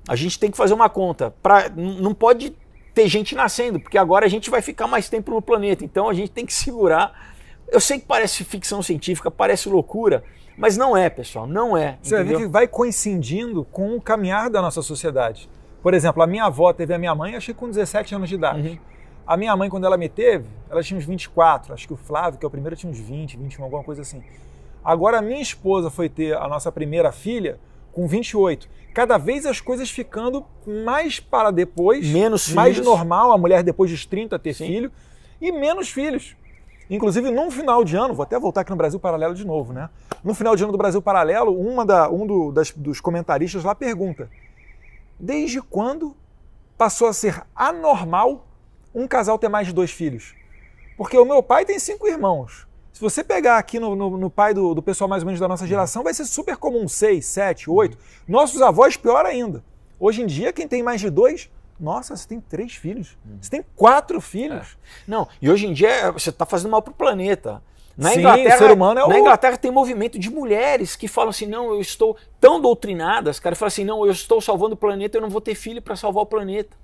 a gente tem que fazer uma conta, não pode ter gente nascendo, porque agora a gente vai ficar mais tempo no planeta, então a gente tem que segurar. Eu sei que parece ficção científica, parece loucura, mas não é, pessoal, não é. Você vai ver que vai coincidindo com o caminhar da nossa sociedade. Por exemplo, a minha avó teve a minha mãe, acho que com 17 anos de idade. Uhum. A minha mãe, quando ela me teve, ela tinha uns 24, acho que o Flávio, que é o primeiro, tinha uns 20, 21, alguma coisa assim. Agora a minha esposa foi ter a nossa primeira filha com 28. Cada vez as coisas ficando mais para depois, menos mais filhos. Normal, a mulher depois dos 30 ter Sim. filho, e menos filhos. Inclusive, num final de ano, vou até voltar aqui no Brasil Paralelo de novo, né? No final de ano do Brasil Paralelo, dos comentaristas lá pergunta: desde quando passou a ser anormal um casal ter mais de 2 filhos? Porque o meu pai tem 5 irmãos. Se você pegar aqui no pai do pessoal mais ou menos da nossa geração, vai ser super comum, 6, 7, 8. Nossos avós, pior ainda. Hoje em dia, quem tem mais de 2, nossa, você tem 3 filhos. Você tem 4 filhos. Não, e hoje em dia você está fazendo mal para o planeta. Na Sim, Inglaterra, o ser humano na Inglaterra tem movimento de mulheres que falam assim, não, eu estou tão doutrinadas, cara, falam assim, não, eu estou salvando o planeta, eu não vou ter filho para salvar o planeta.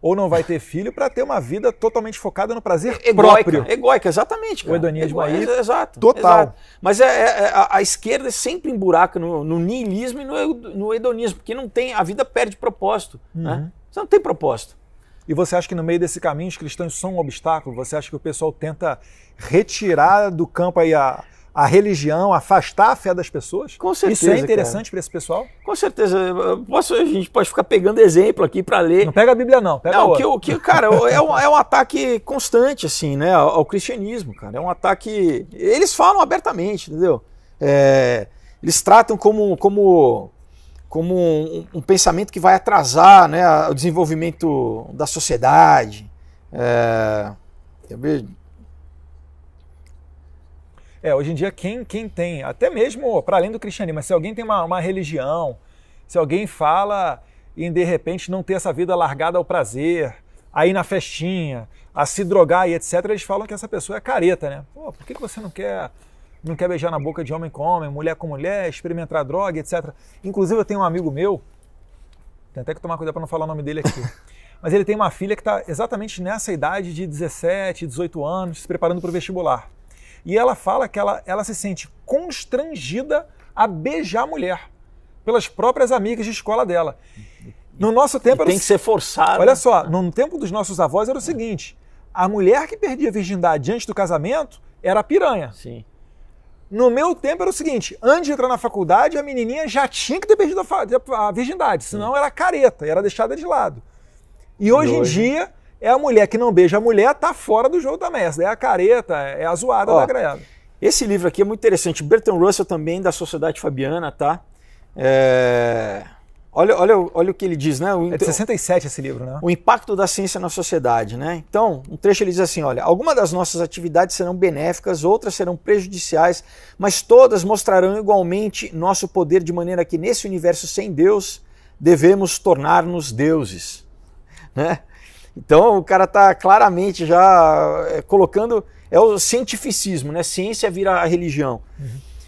Ou não vai ter filho para ter uma vida totalmente focada no prazer próprio. Egóica, exatamente. Cara. O hedonismo aí, exato. total. Exato. Mas a esquerda sempre emburaca no niilismo e no hedonismo, porque não tem, a vida perde propósito. Né? Você não tem propósito. E você acha que no meio desse caminho os cristãos são um obstáculo? Você acha que o pessoal tenta retirar do campo aí a religião, afastar a fé das pessoas? Com certeza. Isso é interessante para esse pessoal? Com certeza. A gente pode ficar pegando exemplo aqui para ler. Não pega a Bíblia não, pega outra. Cara, é um ataque constante, assim, né, ao cristianismo, cara. É um ataque... Eles falam abertamente, entendeu? Eles tratam como um pensamento que vai atrasar, né, o desenvolvimento da sociedade. Hoje em dia, quem tem, até mesmo para além do cristianismo, mas se alguém tem uma religião, se alguém fala em de repente não ter essa vida largada ao prazer, a ir na festinha, a se drogar e etc., eles falam que essa pessoa é careta, né? Pô, por que você não quer beijar na boca de homem com homem, mulher com mulher, experimentar droga, etc. Inclusive, eu tenho um amigo meu, tem até que tomar cuidado para não falar o nome dele aqui, mas ele tem uma filha que está exatamente nessa idade de 17, 18 anos, se preparando para o vestibular. E ela fala que ela se sente constrangida a beijar a mulher pelas próprias amigas de escola dela. No nosso tempo... Tem que ser forçado. Olha só, no tempo dos nossos avós era o seguinte, a mulher que perdia a virgindade antes do casamento era a piranha. Sim. No meu tempo era o seguinte, antes de entrar na faculdade, a menininha já tinha que ter perdido a virgindade, senão era careta, era deixada de lado. E hoje em dia, é a mulher que não beija a mulher, tá fora do jogo também. Essa é a careta, é a zoada da greada. Esse livro aqui é muito interessante. Bertrand Russell também, da Sociedade Fabiana, tá? Olha o que ele diz, né? É de 67 esse livro, né? O impacto da ciência na sociedade, né? Então, um trecho ele diz assim, olha, algumas das nossas atividades serão benéficas, outras serão prejudiciais, mas todas mostrarão igualmente nosso poder, de maneira que nesse universo sem Deus, devemos tornar-nos deuses, né? Então, o cara está claramente já colocando, é o cientificismo, né? Ciência vira a religião.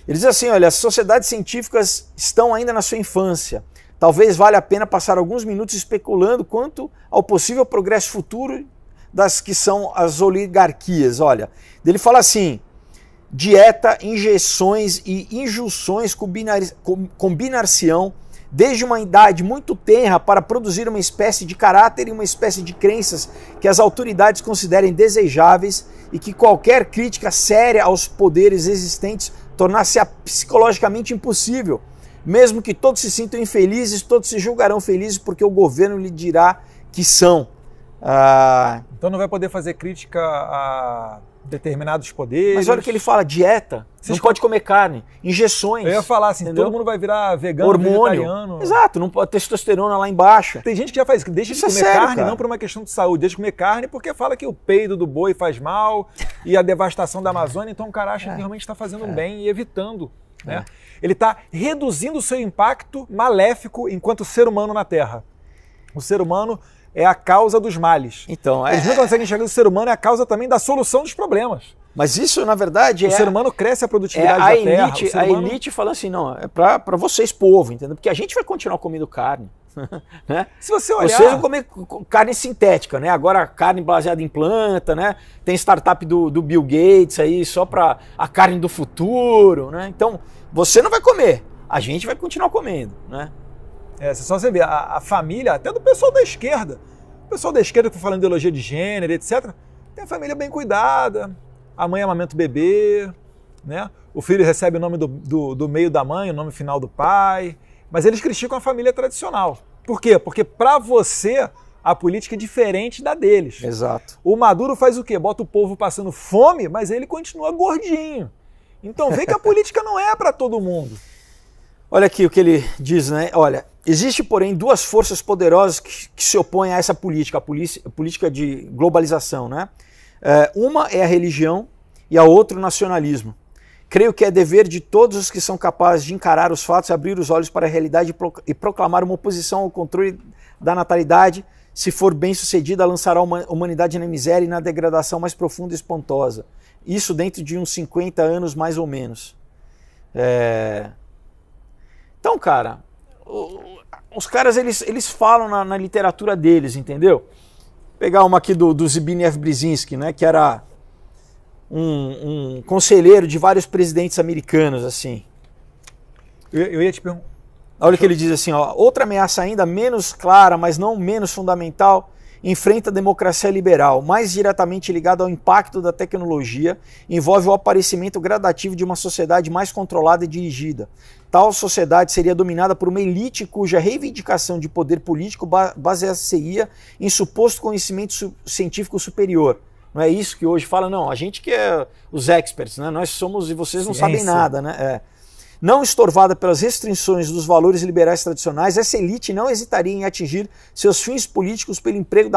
Ele diz assim, olha, as sociedades científicas estão ainda na sua infância. Talvez valha a pena passar alguns minutos especulando quanto ao possível progresso futuro das que são as oligarquias. Olha, ele fala assim, dieta, injeções e injunções combinar-se-ão desde uma idade muito tenra para produzir uma espécie de caráter e uma espécie de crenças que as autoridades considerem desejáveis e que qualquer crítica séria aos poderes existentes tornasse-a psicologicamente impossível. Mesmo que todos se sintam infelizes, todos se julgarão felizes porque o governo lhe dirá que são. Então não vai poder fazer crítica a determinados poderes. Mas olha o que ele fala, dieta, não pode comer carne, injeções. Eu ia falar assim, entendeu? Todo mundo vai virar vegano, hormônio, vegetariano. Exato, não pode ter testosterona lá embaixo. Tem gente que já faz isso, deixa de comer carne, cara. Não por uma questão de saúde, deixa de comer carne porque fala que o peido do boi faz mal e a devastação da Amazônia, então o cara acha que realmente está fazendo bem e evitando. Né? Ele está reduzindo o seu impacto maléfico enquanto ser humano na Terra. O ser humano é a causa dos males. Então, eles não conseguem enxergar que o ser humano é a causa também da solução dos problemas. Mas isso, na verdade, o ser humano cresce a produtividade da Terra. A elite fala assim, não, é para vocês, povo, entendeu? Porque a gente vai continuar comendo carne. Né? Se você olhar... Vocês vão comer carne sintética, né? Agora carne baseada em planta, né? Tem startup do Bill Gates aí, só para a carne do futuro, né? Então, você não vai comer, a gente vai continuar comendo, né? Só você ver, a família, até do pessoal da esquerda, o pessoal da esquerda que está falando de ideologia de gênero, etc., tem a família bem cuidada, a mãe amamenta o bebê, né? O filho recebe o nome do meio da mãe, o nome final do pai, mas eles criticam a família tradicional. Por quê? Porque para você, a política é diferente da deles. Exato. O Maduro faz o quê? Bota o povo passando fome, mas ele continua gordinho. Então vê que a política não é para todo mundo. Olha aqui o que ele diz, né? Olha, existe, porém, duas forças poderosas que se opõem a essa política, a política de globalização, né? Uma é a religião e a outra o nacionalismo. Creio que é dever de todos os que são capazes de encarar os fatos, abrir os olhos para a realidade e proclamar uma oposição ao controle da natalidade. Se for bem sucedida, lançará a humanidade na miséria e na degradação mais profunda e espantosa. Isso dentro de uns 50 anos, mais ou menos. Então, cara, os caras, eles falam na literatura deles, entendeu? Vou pegar uma aqui do Zbigniew Brzezinski, né, que era um conselheiro de vários presidentes americanos, assim. Eu ia te perguntar. Olha o que ele diz assim, ó, outra ameaça ainda menos clara, mas não menos fundamental, enfrenta a democracia liberal, mais diretamente ligada ao impacto da tecnologia, envolve o aparecimento gradativo de uma sociedade mais controlada e dirigida. Tal sociedade seria dominada por uma elite cuja reivindicação de poder político basearia em suposto conhecimento científico superior. Não é isso que hoje fala, não, a gente que é os experts, né? Nós somos e vocês não sabem nada, né? Não estorvada pelas restrições dos valores liberais tradicionais, essa elite não hesitaria em atingir seus fins políticos pelo emprego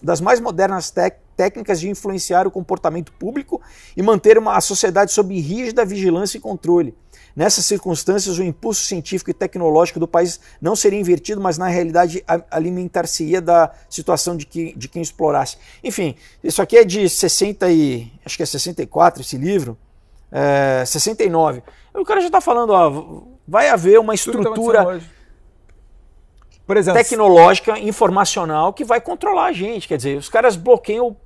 das mais modernas técnicas de influenciar o comportamento público e manter a sociedade sob rígida vigilância e controle. Nessas circunstâncias, o impulso científico e tecnológico do país não seria invertido, mas na realidade alimentar-se-ia da situação de quem explorasse. Enfim, isso aqui é de 64 esse livro, 69. O cara já está falando, ó, vai haver uma estrutura por exemplo, tecnológica, informacional que vai controlar a gente. Quer dizer, os caras bloqueiam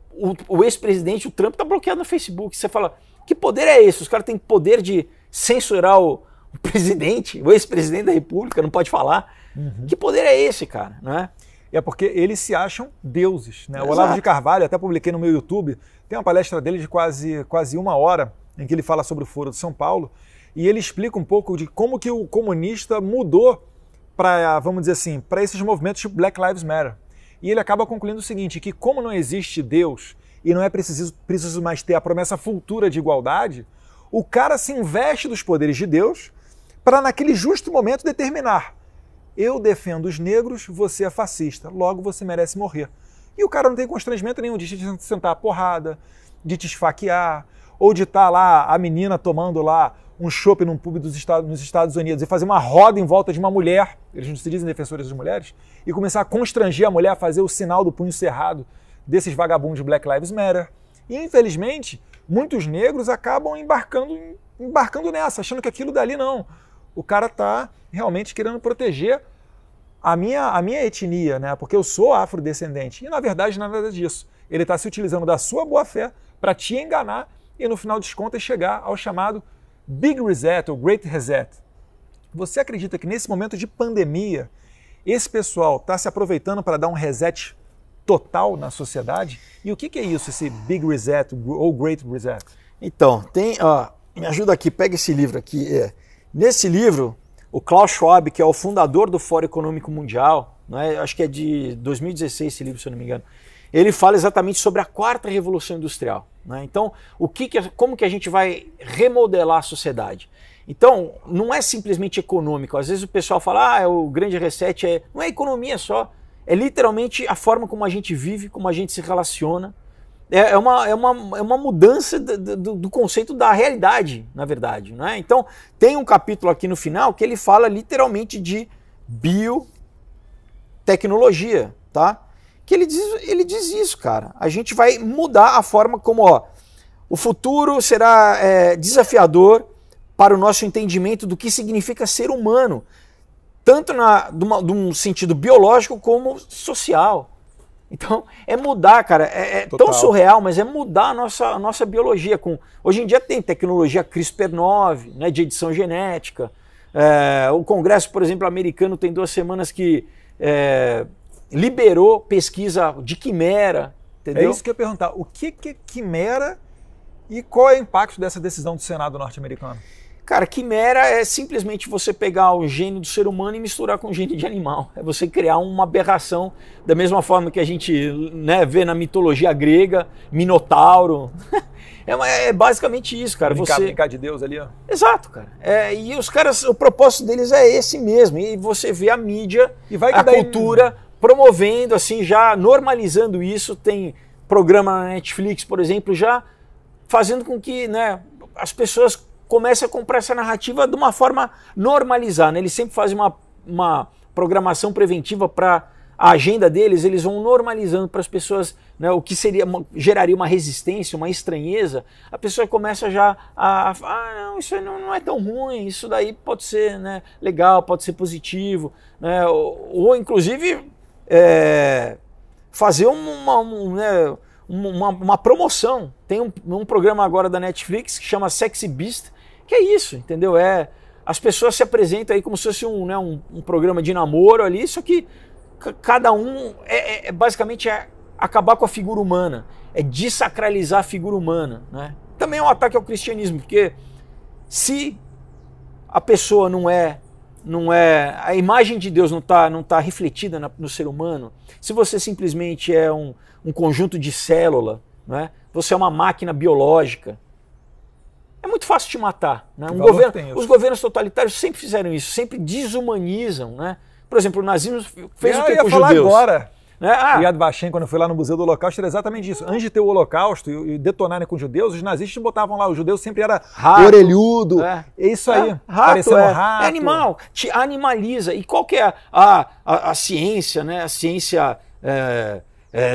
o ex-presidente, o Trump está bloqueado no Facebook. Você fala, que poder é esse? Os caras têm poder de censurar o presidente, o ex-presidente da República, não pode falar. Uhum. Que poder é esse, cara? Não é? É porque eles se acham deuses, né? O Olavo de Carvalho, até publiquei no meu YouTube, tem uma palestra dele de quase 1 hora, em que ele fala sobre o Foro de São Paulo, e ele explica um pouco de como que o comunista mudou para, vamos dizer assim, para esses movimentos tipo Black Lives Matter. E ele acaba concluindo o seguinte, que como não existe Deus e não é preciso mais ter a promessa futura de igualdade, o cara se investe dos poderes de Deus para naquele justo momento determinar: eu defendo os negros, você é fascista, logo você merece morrer. E o cara não tem constrangimento nenhum de te sentar a porrada, de te esfaquear, ou de estar lá a menina tomando lá um chopp num pub nos Estados Unidos e fazer uma roda em volta de uma mulher, eles não se dizem defensores das mulheres, e começar a constranger a mulher a fazer o sinal do punho cerrado desses vagabundos de Black Lives Matter. E, infelizmente, muitos negros acabam embarcando nessa, achando que aquilo dali não. O cara está realmente querendo proteger a minha etnia, né? Porque eu sou afrodescendente. E, na verdade, nada disso. Ele está se utilizando da sua boa-fé para te enganar e, no final das contas, chegar ao chamado Big Reset ou Great Reset. Você acredita que nesse momento de pandemia, esse pessoal está se aproveitando para dar um reset total na sociedade? E o que é isso, esse Big Reset ou Great Reset? Então, me ajuda aqui, pega esse livro aqui. Nesse livro, o Klaus Schwab, que é o fundador do Fórum Econômico Mundial, né, acho que é de 2016 esse livro, se eu não me engano, ele fala exatamente sobre a quarta revolução industrial. Né? Então, como que a gente vai remodelar a sociedade? Então, não é simplesmente econômico. Às vezes o pessoal fala, o grande reset não é economia só, é literalmente a forma como a gente vive, como a gente se relaciona. É uma mudança do conceito da realidade, na verdade. Né? Então, tem um capítulo aqui no final que ele fala literalmente de biotecnologia, tá? Que ele diz isso, cara. A gente vai mudar a forma como, o futuro será desafiador para o nosso entendimento do que significa ser humano, tanto de um sentido biológico como social. Então, é mudar, cara. É tão surreal, mas é mudar a nossa biologia. Hoje em dia tem tecnologia CRISPR-9, né, de edição genética. O Congresso, por exemplo, americano tem 2 semanas que liberou pesquisa de quimera. Entendeu? É isso que eu ia perguntar. O que é quimera e qual é o impacto dessa decisão do Senado norte-americano? Cara, quimera é simplesmente você pegar o gene do ser humano e misturar com o gene de animal. É você criar uma aberração, da mesma forma que a gente, né, vê na mitologia grega, Minotauro. É basicamente isso, cara. Brincar de Deus ali, ó. Exato, cara. E os caras, o propósito deles é esse mesmo. E você vê a mídia, a cultura promovendo, assim, já normalizando isso. Tem programa na Netflix, por exemplo, já fazendo com que, né, as pessoas comece a comprar essa narrativa de uma forma normalizar, né? Eles sempre fazem uma programação preventiva para a agenda deles, eles vão normalizando para as pessoas, né, o que geraria uma resistência, uma estranheza, a pessoa começa já não, isso não é tão ruim, isso daí pode ser, né, legal, pode ser positivo, né, ou inclusive fazer uma promoção. Tem um programa agora da Netflix que chama Sexy Beast, que é isso, entendeu? As pessoas se apresentam aí como se fosse um programa de namoro ali, só que cada um basicamente acabar com a figura humana, é desacralizar a figura humana. Né? Também é um ataque ao cristianismo, porque se a pessoa não é a imagem de Deus não tá refletida no ser humano, se você simplesmente é um conjunto de célula, né? Você é uma máquina biológica, é muito fácil te matar. Né? Os governos totalitários sempre fizeram isso, sempre desumanizam. Né? Por exemplo, o nazismo fez o que com os judeus? Agora. Né? O Yad Vashem, quando foi lá no Museu do Holocausto, era exatamente isso. Antes de ter o Holocausto e detonarem com os judeus, os nazistas botavam lá, os judeus sempre era rato, orelhudo. É isso aí. Parecendo rato. É animal. Te animaliza. E qual que é a ciência, né? A ciência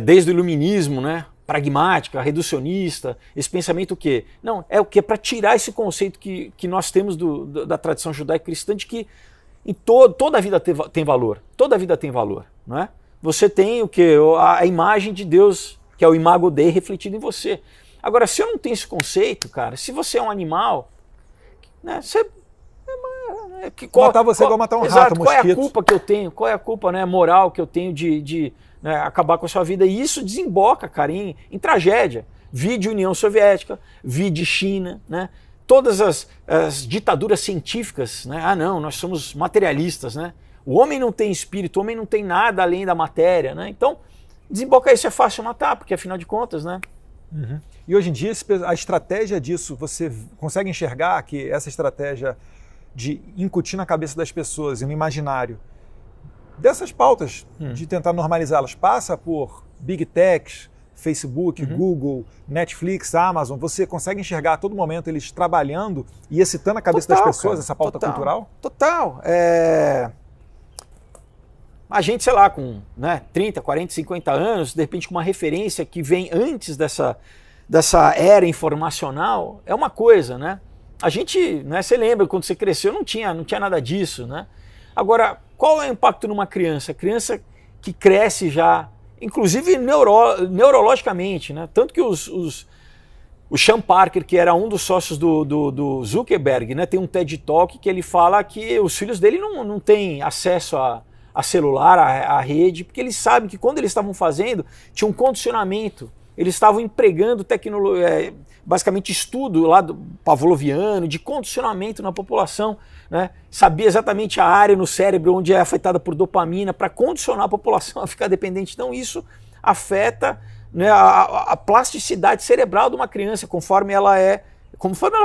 desde o iluminismo, né? Pragmática, reducionista, esse pensamento o quê? Não, é o quê? Para tirar esse conceito que nós temos da tradição judaico-cristã de que toda a vida tem valor. Toda a vida tem valor, não é? Você tem o quê? A imagem de Deus, que é o imago Dei, refletido em você. Agora, se eu não tenho esse conceito, cara, se você é um animal, né, matar você é igual matar um rato, qual é a culpa que eu tenho? Qual é a culpa, né, moral que eu tenho de né, acabar com a sua vida? E isso desemboca, cara, em tragédia. Vide União Soviética, vide China, né? Todas as ditaduras científicas, né? Não, nós somos materialistas, né? O homem não tem espírito, o homem não tem nada além da matéria, né? Então, desembocar isso é fácil matar, porque afinal de contas, né? Uhum. E hoje em dia, a estratégia disso, você consegue enxergar que essa estratégia de incutir na cabeça das pessoas e no imaginário dessas pautas, de tentar normalizá-las, passa por Big Techs, Facebook, Google, Netflix, Amazon. Você consegue enxergar a todo momento eles trabalhando e excitando a cabeça das pessoas, cara, essa pauta cultural? Total. A gente, sei lá, com 30, 40, 50 anos, de repente com uma referência que vem antes dessa era informacional, é uma coisa, né? A gente, né, você lembra, quando você cresceu, não tinha nada disso, né? Agora, qual é o impacto numa criança? Criança que cresce já, inclusive neurologicamente, né? Tanto que o Sean Parker, que era um dos sócios do Zuckerberg, né, tem um TED Talk que ele fala que os filhos dele não têm acesso a celular, a rede, porque eles sabem que quando eles estavam fazendo, tinha um condicionamento, eles estavam empregando basicamente estudo lá do pavloviano, de condicionamento na população, né? Sabia exatamente a área no cérebro onde é afetada por dopamina para condicionar a população a ficar dependente. Então isso afeta, né, a plasticidade cerebral de uma criança conforme ela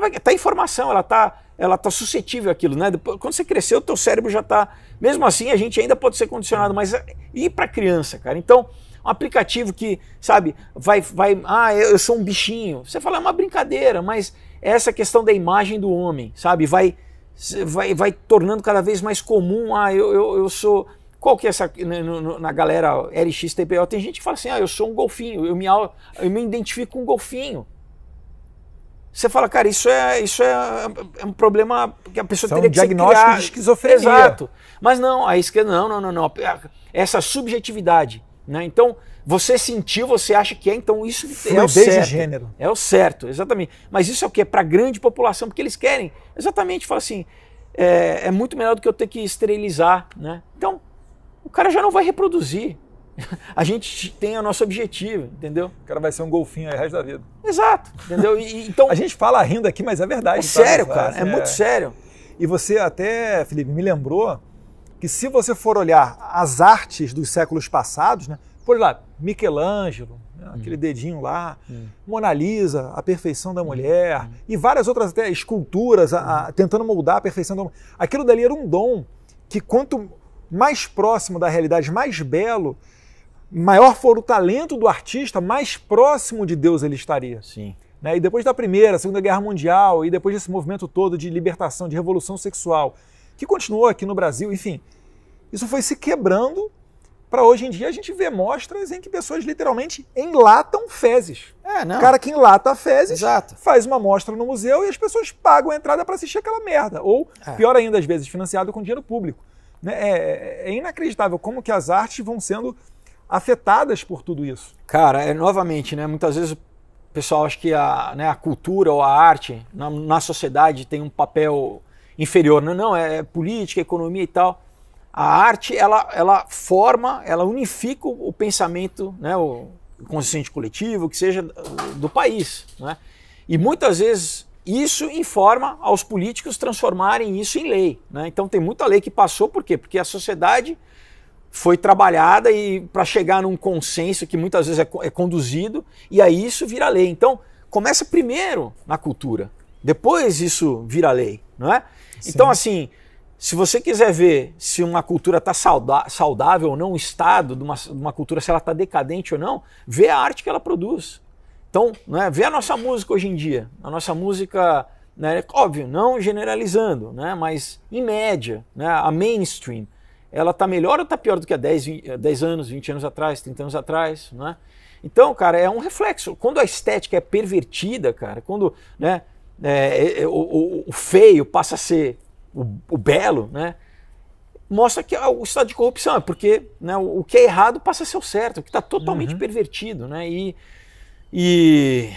vai tá em formação, ela tá suscetível àquilo, né? Depois, quando você cresceu, o teu cérebro já tá, mesmo assim a gente ainda pode ser condicionado, mas e para criança, cara? Então, um aplicativo que, sabe, eu sou um bichinho. Você fala, é uma brincadeira, mas essa questão da imagem do homem, sabe, vai tornando cada vez mais comum. Eu sou... Qual que é essa... Na galera LXTPO, tem gente que fala assim, eu sou um golfinho, eu me identifico com um golfinho. Você fala, cara, isso é um problema que a pessoa teria que se criar. Diagnóstico de esquizofrenia. Exato. Mas não, não. Essa subjetividade, né? Então, você sentiu, você acha que é, então isso é o certo. De gênero. É o certo, exatamente. Mas isso é o que? É para a grande população, porque eles querem. Exatamente, fala assim, é muito melhor do que eu ter que esterilizar, né? Então, o cara já não vai reproduzir. A gente tem o nosso objetivo, entendeu? O cara vai ser um golfinho aí o resto da vida. Exato, entendeu? Então, a gente fala rindo aqui, mas é verdade. É sério, cara, é muito sério. E você até, Felipe, me lembrou que se você for olhar as artes dos séculos passados, né? Por lá, Michelangelo, né, aquele dedinho lá, Mona Lisa, a perfeição da mulher, e várias outras até esculturas tentando moldar a perfeição da mulher. Aquilo dali era um dom que quanto mais próximo da realidade, mais belo, maior for o talento do artista, mais próximo de Deus ele estaria. Sim. Né? E depois da Primeira, Segunda Guerra Mundial, e depois desse movimento todo de libertação, de revolução sexual, que continuou aqui no Brasil, enfim, isso foi se quebrando para hoje em dia a gente ver mostras em que pessoas literalmente enlatam fezes. O cara que enlata fezes faz uma mostra no museu e as pessoas pagam a entrada para assistir aquela merda. Ou, pior ainda, às vezes, financiado com dinheiro público. Né? É inacreditável como que as artes vão sendo afetadas por tudo isso. Cara, novamente, né, muitas vezes o pessoal acha que a cultura ou a arte na sociedade tem um papel inferior. Não, é política, economia e tal. A arte, ela forma, ela unifica o pensamento, né, o consciente coletivo, que seja do país. Né? E muitas vezes isso informa aos políticos transformarem isso em lei. Né? Então tem muita lei que passou, por quê? Porque a sociedade foi trabalhada e para chegar num consenso que muitas vezes é conduzido, e aí isso vira lei. Então, começa primeiro na cultura, depois isso vira lei, não é? Sim. Então, assim, se você quiser ver se uma cultura está saudável ou não, o estado de uma cultura, se ela está decadente ou não, vê a arte que ela produz. Então, né, vê a nossa música hoje em dia. A nossa música, né, óbvio, não generalizando, né, mas em média, né, a mainstream, ela está melhor ou está pior do que há 10 anos, 20 anos atrás, 30 anos atrás, né? Então, cara, é um reflexo. Quando a estética é pervertida, cara, quando, né, o feio passa a ser o belo, né, mostra que o estado de corrupção, porque, né, o que é errado passa a ser o certo, o que está totalmente pervertido, né? E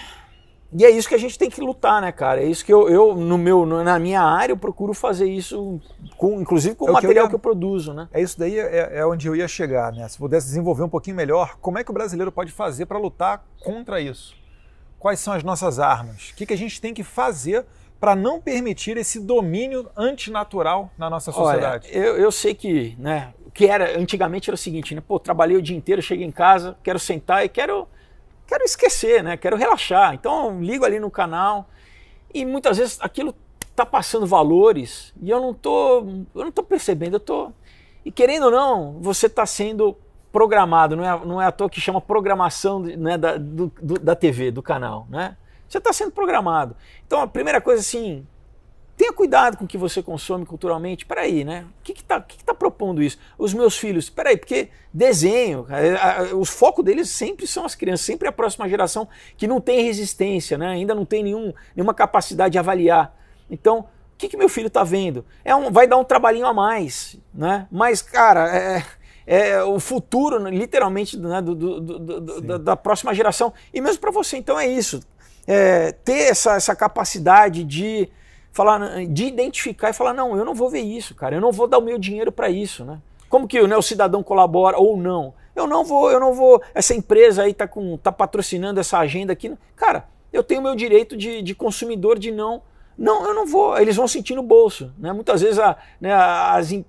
é isso que a gente tem que lutar, né, cara? É isso que eu na minha área, eu procuro fazer isso, inclusive com o material que eu produzo, né? É isso daí, é onde eu ia chegar, né? Se pudesse desenvolver um pouquinho melhor, como é que o brasileiro pode fazer para lutar contra isso? Quais são as nossas armas? O que a gente tem que fazer para não permitir esse domínio antinatural na nossa sociedade? Olha, eu sei que, né, o que era antigamente era o seguinte, né? Pô, trabalhei o dia inteiro, cheguei em casa, quero sentar e quero esquecer, né? Quero relaxar. Então eu ligo ali no canal e muitas vezes aquilo tá passando valores e eu não tô percebendo, e querendo ou não, você está sendo programado, não é à toa que chama programação, né, da TV, do canal, né? Você está sendo programado. Então a primeira coisa, assim, tenha cuidado com o que você consome culturalmente. Peraí, né? O que tá propondo isso? Os meus filhos, peraí, porque desenho, o foco deles sempre são as crianças, sempre a próxima geração que não tem resistência, né? Ainda não tem nenhuma capacidade de avaliar. Então, o que meu filho está vendo? Vai dar um trabalhinho a mais, né? Mas, cara, é o futuro, literalmente, né, da próxima geração. E mesmo para você, então é isso. Ter essa capacidade de identificar e falar, não, eu não vou ver isso, cara, eu não vou dar o meu dinheiro para isso, né? Como que, né, o cidadão colabora ou não? Eu não vou, essa empresa aí tá patrocinando essa agenda aqui, cara, eu tenho o meu direito de consumidor de não, eu não vou, eles vão sentir no bolso, né? Muitas vezes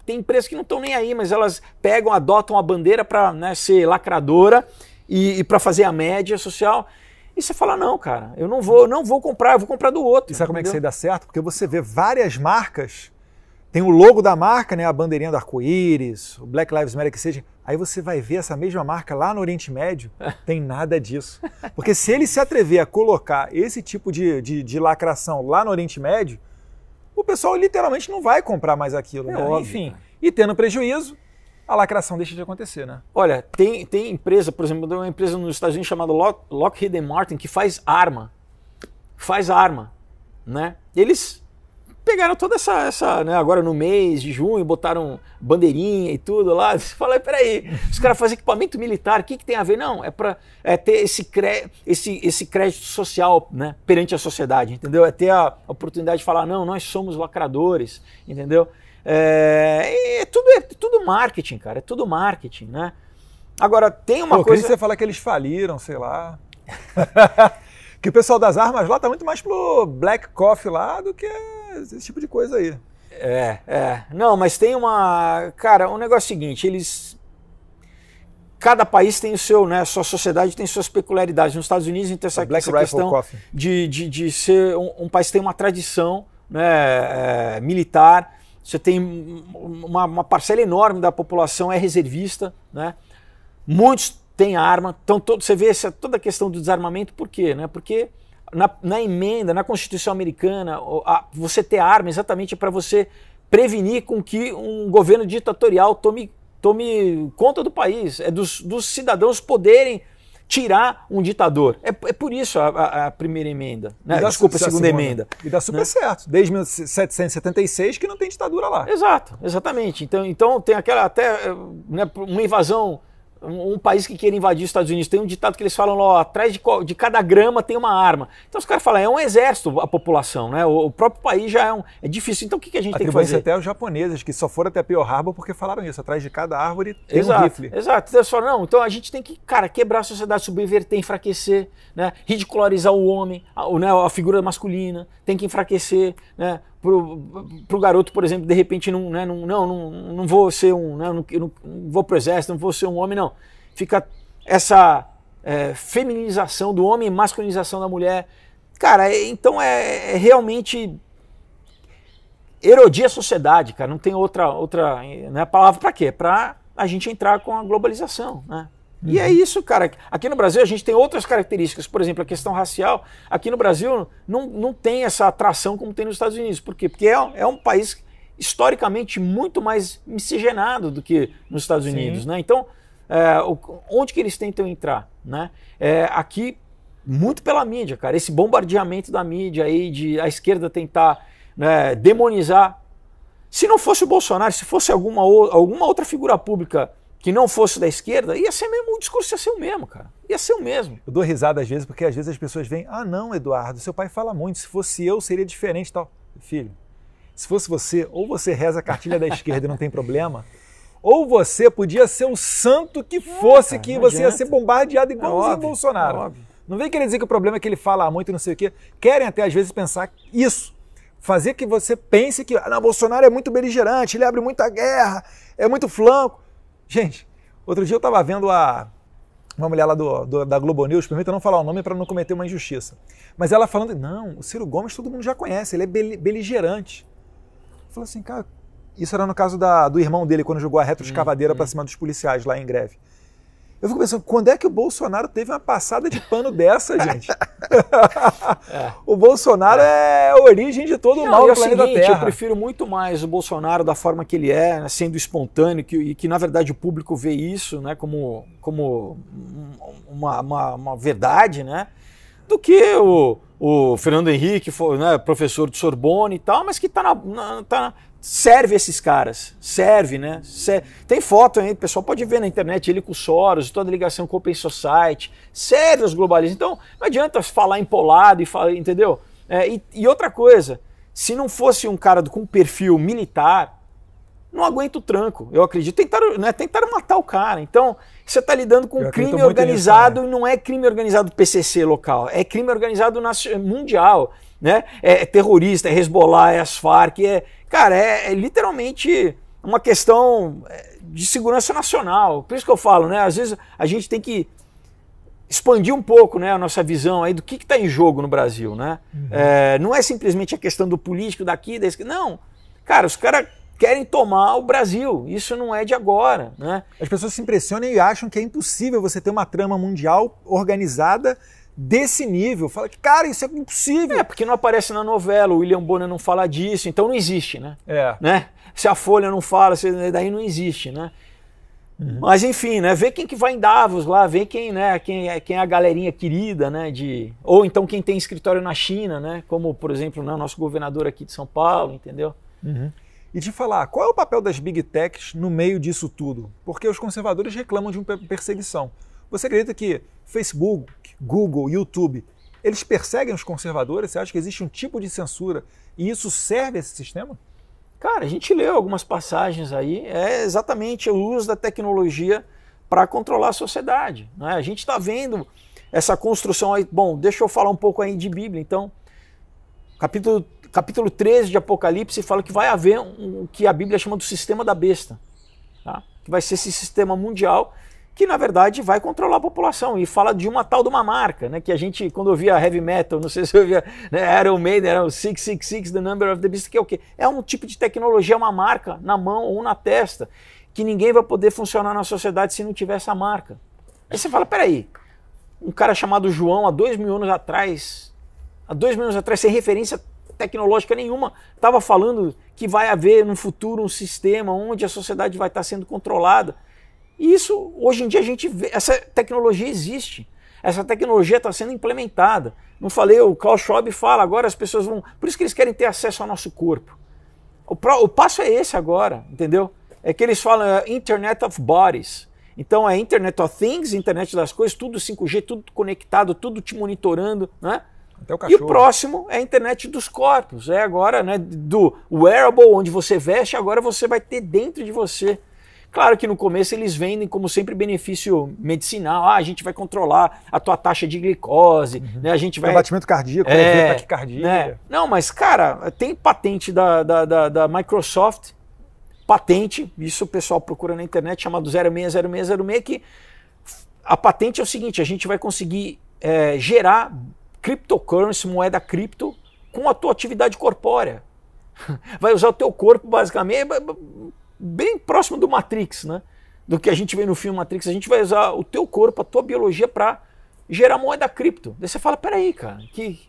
tem empresas que não estão nem aí, mas elas pegam, adotam a bandeira para, né, ser lacradora e para fazer a média social. E você fala, não, cara, eu não vou comprar, eu vou comprar do outro. E sabe como é que isso aí dá certo? Porque você vê várias marcas, tem o logo da marca, né, a bandeirinha do arco-íris, o Black Lives Matter que seja, aí você vai ver essa mesma marca lá no Oriente Médio, tem nada disso. Porque se ele se atrever a colocar esse tipo de lacração lá no Oriente Médio, o pessoal literalmente não vai comprar mais aquilo. Né? Óbvio, enfim, cara. E tendo prejuízo, a lacração deixa de acontecer, né? Olha, tem empresa, por exemplo, uma empresa nos Estados Unidos chamada Lockheed Martin que faz arma, né? Eles pegaram toda essa né, agora no mês de junho, botaram bandeirinha e tudo lá. Você fala, peraí, os caras fazem equipamento militar, o que tem a ver? Não, é para ter esse crédito social, né, perante a sociedade, entendeu? É ter a oportunidade de falar, não, nós somos lacradores, entendeu? É tudo marketing, cara, é tudo marketing, né? Agora, tem uma coisa... você fala que eles faliram, sei lá... Que o pessoal das armas lá tá muito mais pro black coffee lá do que esse tipo de coisa aí. Não, mas tem uma... Cara, o negócio é o seguinte, cada país tem o seu, né, sua sociedade tem suas peculiaridades. Nos Estados Unidos, então, essa questão de ser um país que tem uma tradição, né, militar, você tem uma parcela enorme da população é reservista, né? Muitos têm arma, então você vê toda a questão do desarmamento, por quê? Né? Porque na emenda, na Constituição americana, você ter arma exatamente para você prevenir com que um governo ditatorial tome conta do país, dos cidadãos poderem tirar um ditador. É por isso a primeira emenda, né? Desculpa, a segunda emenda. E dá super certo, desde 1776 que não tem ditadura lá. Exato, exatamente. Então tem aquela até, né, uma invasão, um país que queira invadir os Estados Unidos, tem um ditado que eles falam lá, atrás de cada grama tem uma arma. Então os caras falam, é um exército a população, né? O próprio país já é difícil. Então o que a gente tem que fazer? Até os japoneses, que só foram até Pearl Harbor porque falaram isso, atrás de cada árvore tem um rifle. Exato. Então eles falam, não, então a gente tem que, cara, quebrar a sociedade, subverter, enfraquecer, né? Ridicularizar o homem, a figura masculina, tem que enfraquecer, né? Pro garoto, por exemplo, de repente não vou ser não vou pro exército, não vou ser um homem, não. Fica essa feminização do homem e masculinização da mulher. Cara, então é realmente erodir a sociedade, cara. Não tem outra né, palavra para quê? Para a gente entrar com a globalização, né? E é isso, cara. Aqui no Brasil a gente tem outras características. Por exemplo, a questão racial. Aqui no Brasil não tem essa atração como tem nos Estados Unidos. Por quê? Porque é um país historicamente muito mais miscigenado do que nos Estados Unidos, né? Então, onde que eles tentam entrar, né? Aqui, muito pela mídia, cara. Esse bombardeamento da mídia aí, de a esquerda tentar, né, demonizar. Se não fosse o Bolsonaro, se fosse alguma outra figura pública que não fosse da esquerda, ia ser mesmo, o discurso ia ser o mesmo, cara. Ia ser o mesmo. Eu dou risada às vezes, porque às vezes as pessoas veem, não, Eduardo, seu pai fala muito, se fosse eu, seria diferente e tal. Filho, se fosse você, ou você reza a cartilha da esquerda e não tem problema, ou você podia ser o santo que fosse, cara, que você ia ser bombardeado igual o Bolsonaro. Óbvio. Não vem querer dizer que o problema é que ele fala muito e não sei o quê. Querem até às vezes pensar isso. Fazer que você pense que Bolsonaro é muito beligerante, ele abre muita guerra, é muito flanco. Gente, outro dia eu estava vendo uma mulher lá da Globo News, permita não falar o nome para não cometer uma injustiça, mas ela falando, não, o Ciro Gomes todo mundo já conhece, ele é beligerante. Eu falei assim, cara, isso era no caso do irmão dele, quando jogou a retroescavadeira para cima dos policiais lá em greve. Eu fico pensando, quando é que o Bolsonaro teve uma passada de pano dessa, gente? O Bolsonaro é a origem de todo o mal do planeta Terra. Eu prefiro muito mais o Bolsonaro da forma que ele é, né, sendo espontâneo, e que na verdade o público vê isso, né, como uma verdade, né, do que o Fernando Henrique, né, professor de Sorbonne e tal, mas que serve esses caras, né? Tem foto aí, o pessoal pode ver na internet, ele com o Soros, toda a ligação com o Open Society, serve os globalistas. Então, não adianta falar empolado, entendeu? E outra coisa, se não fosse um cara com perfil militar, não aguenta o tranco, eu acredito. Tentaram matar o cara. Então, você está lidando com crime organizado, e não é crime organizado do PCC local, é crime organizado mundial, né? É terrorista, é Hezbollah, é as Farc, cara, é literalmente uma questão de segurança nacional. Por isso que eu falo, né? Às vezes a gente tem que expandir um pouco, né, a nossa visão aí do que está em jogo no Brasil, né? Não é simplesmente a questão do político daqui, não. Cara, os caras querem tomar o Brasil. Isso não é de agora, né? As pessoas se impressionam e acham que é impossível você ter uma trama mundial organizada desse nível. Fala que, cara, isso é impossível. Porque não aparece na novela, o William Bonner não fala disso, então não existe, né? Né? Se a Folha não fala, daí não existe, né? Mas enfim, né? Vê quem que vai em Davos lá, vê quem, né? Quem é a galerinha querida, né? Ou então quem tem escritório na China, né? Como, por exemplo, né, o nosso governador aqui de São Paulo, entendeu? E te falar, qual é o papel das Big Techs no meio disso tudo? Porque os conservadores reclamam de uma perseguição. Você acredita que Facebook, Google, YouTube, eles perseguem os conservadores? Você acha que existe um tipo de censura e isso serve a esse sistema? Cara, a gente leu algumas passagens aí, é exatamente o uso da tecnologia para controlar a sociedade, né? A gente está vendo essa construção aí. Bom, deixa eu falar um pouco aí de Bíblia, então. Capítulo 13 de Apocalipse fala que vai haver o que a Bíblia chama do sistema da besta, tá? Que vai ser esse sistema mundial que, na verdade, vai controlar a população. E fala de uma tal de uma marca, né? Que a gente, quando ouvia heavy metal, não sei se eu ouvia, né, Iron Maiden, era o 666, The Number of the Beast, que é o quê? É um tipo de tecnologia, uma marca na mão ou na testa, que ninguém vai poder funcionar na sociedade se não tiver essa marca. Aí você fala, peraí, um cara chamado João, há 2.000 anos atrás, sem referência tecnológica nenhuma, estava falando que vai haver no futuro um sistema onde a sociedade vai estar sendo controlada. E isso, hoje em dia, a gente vê, essa tecnologia existe, essa tecnologia está sendo implementada. Não falei, o Klaus Schwab fala, agora as pessoas vão... Por isso que eles querem ter acesso ao nosso corpo. O passo é esse agora, entendeu? É que eles falam Internet of Bodies. Então é Internet of Things, Internet das coisas, tudo 5G, tudo conectado, tudo te monitorando, né? Até o cachorro. E o próximo é a internet dos corpos, é agora, né, do wearable, onde você veste, agora você vai ter dentro de você. Claro que no começo eles vendem como sempre benefício medicinal, a gente vai controlar a tua taxa de glicose, né, a gente vai... batimento cardíaco, taquicardia. Né? Não, mas cara, tem patente da Microsoft, patente, isso o pessoal procura na internet, chamado 060606, que a patente é o seguinte, a gente vai conseguir gerar cryptocurrency, moeda cripto, com a tua atividade corpórea. Vai usar o teu corpo, basicamente, bem próximo do Matrix, né? Do que a gente vê no filme Matrix. A gente vai usar o teu corpo, a tua biologia para gerar moeda cripto. Daí você fala, peraí, cara, que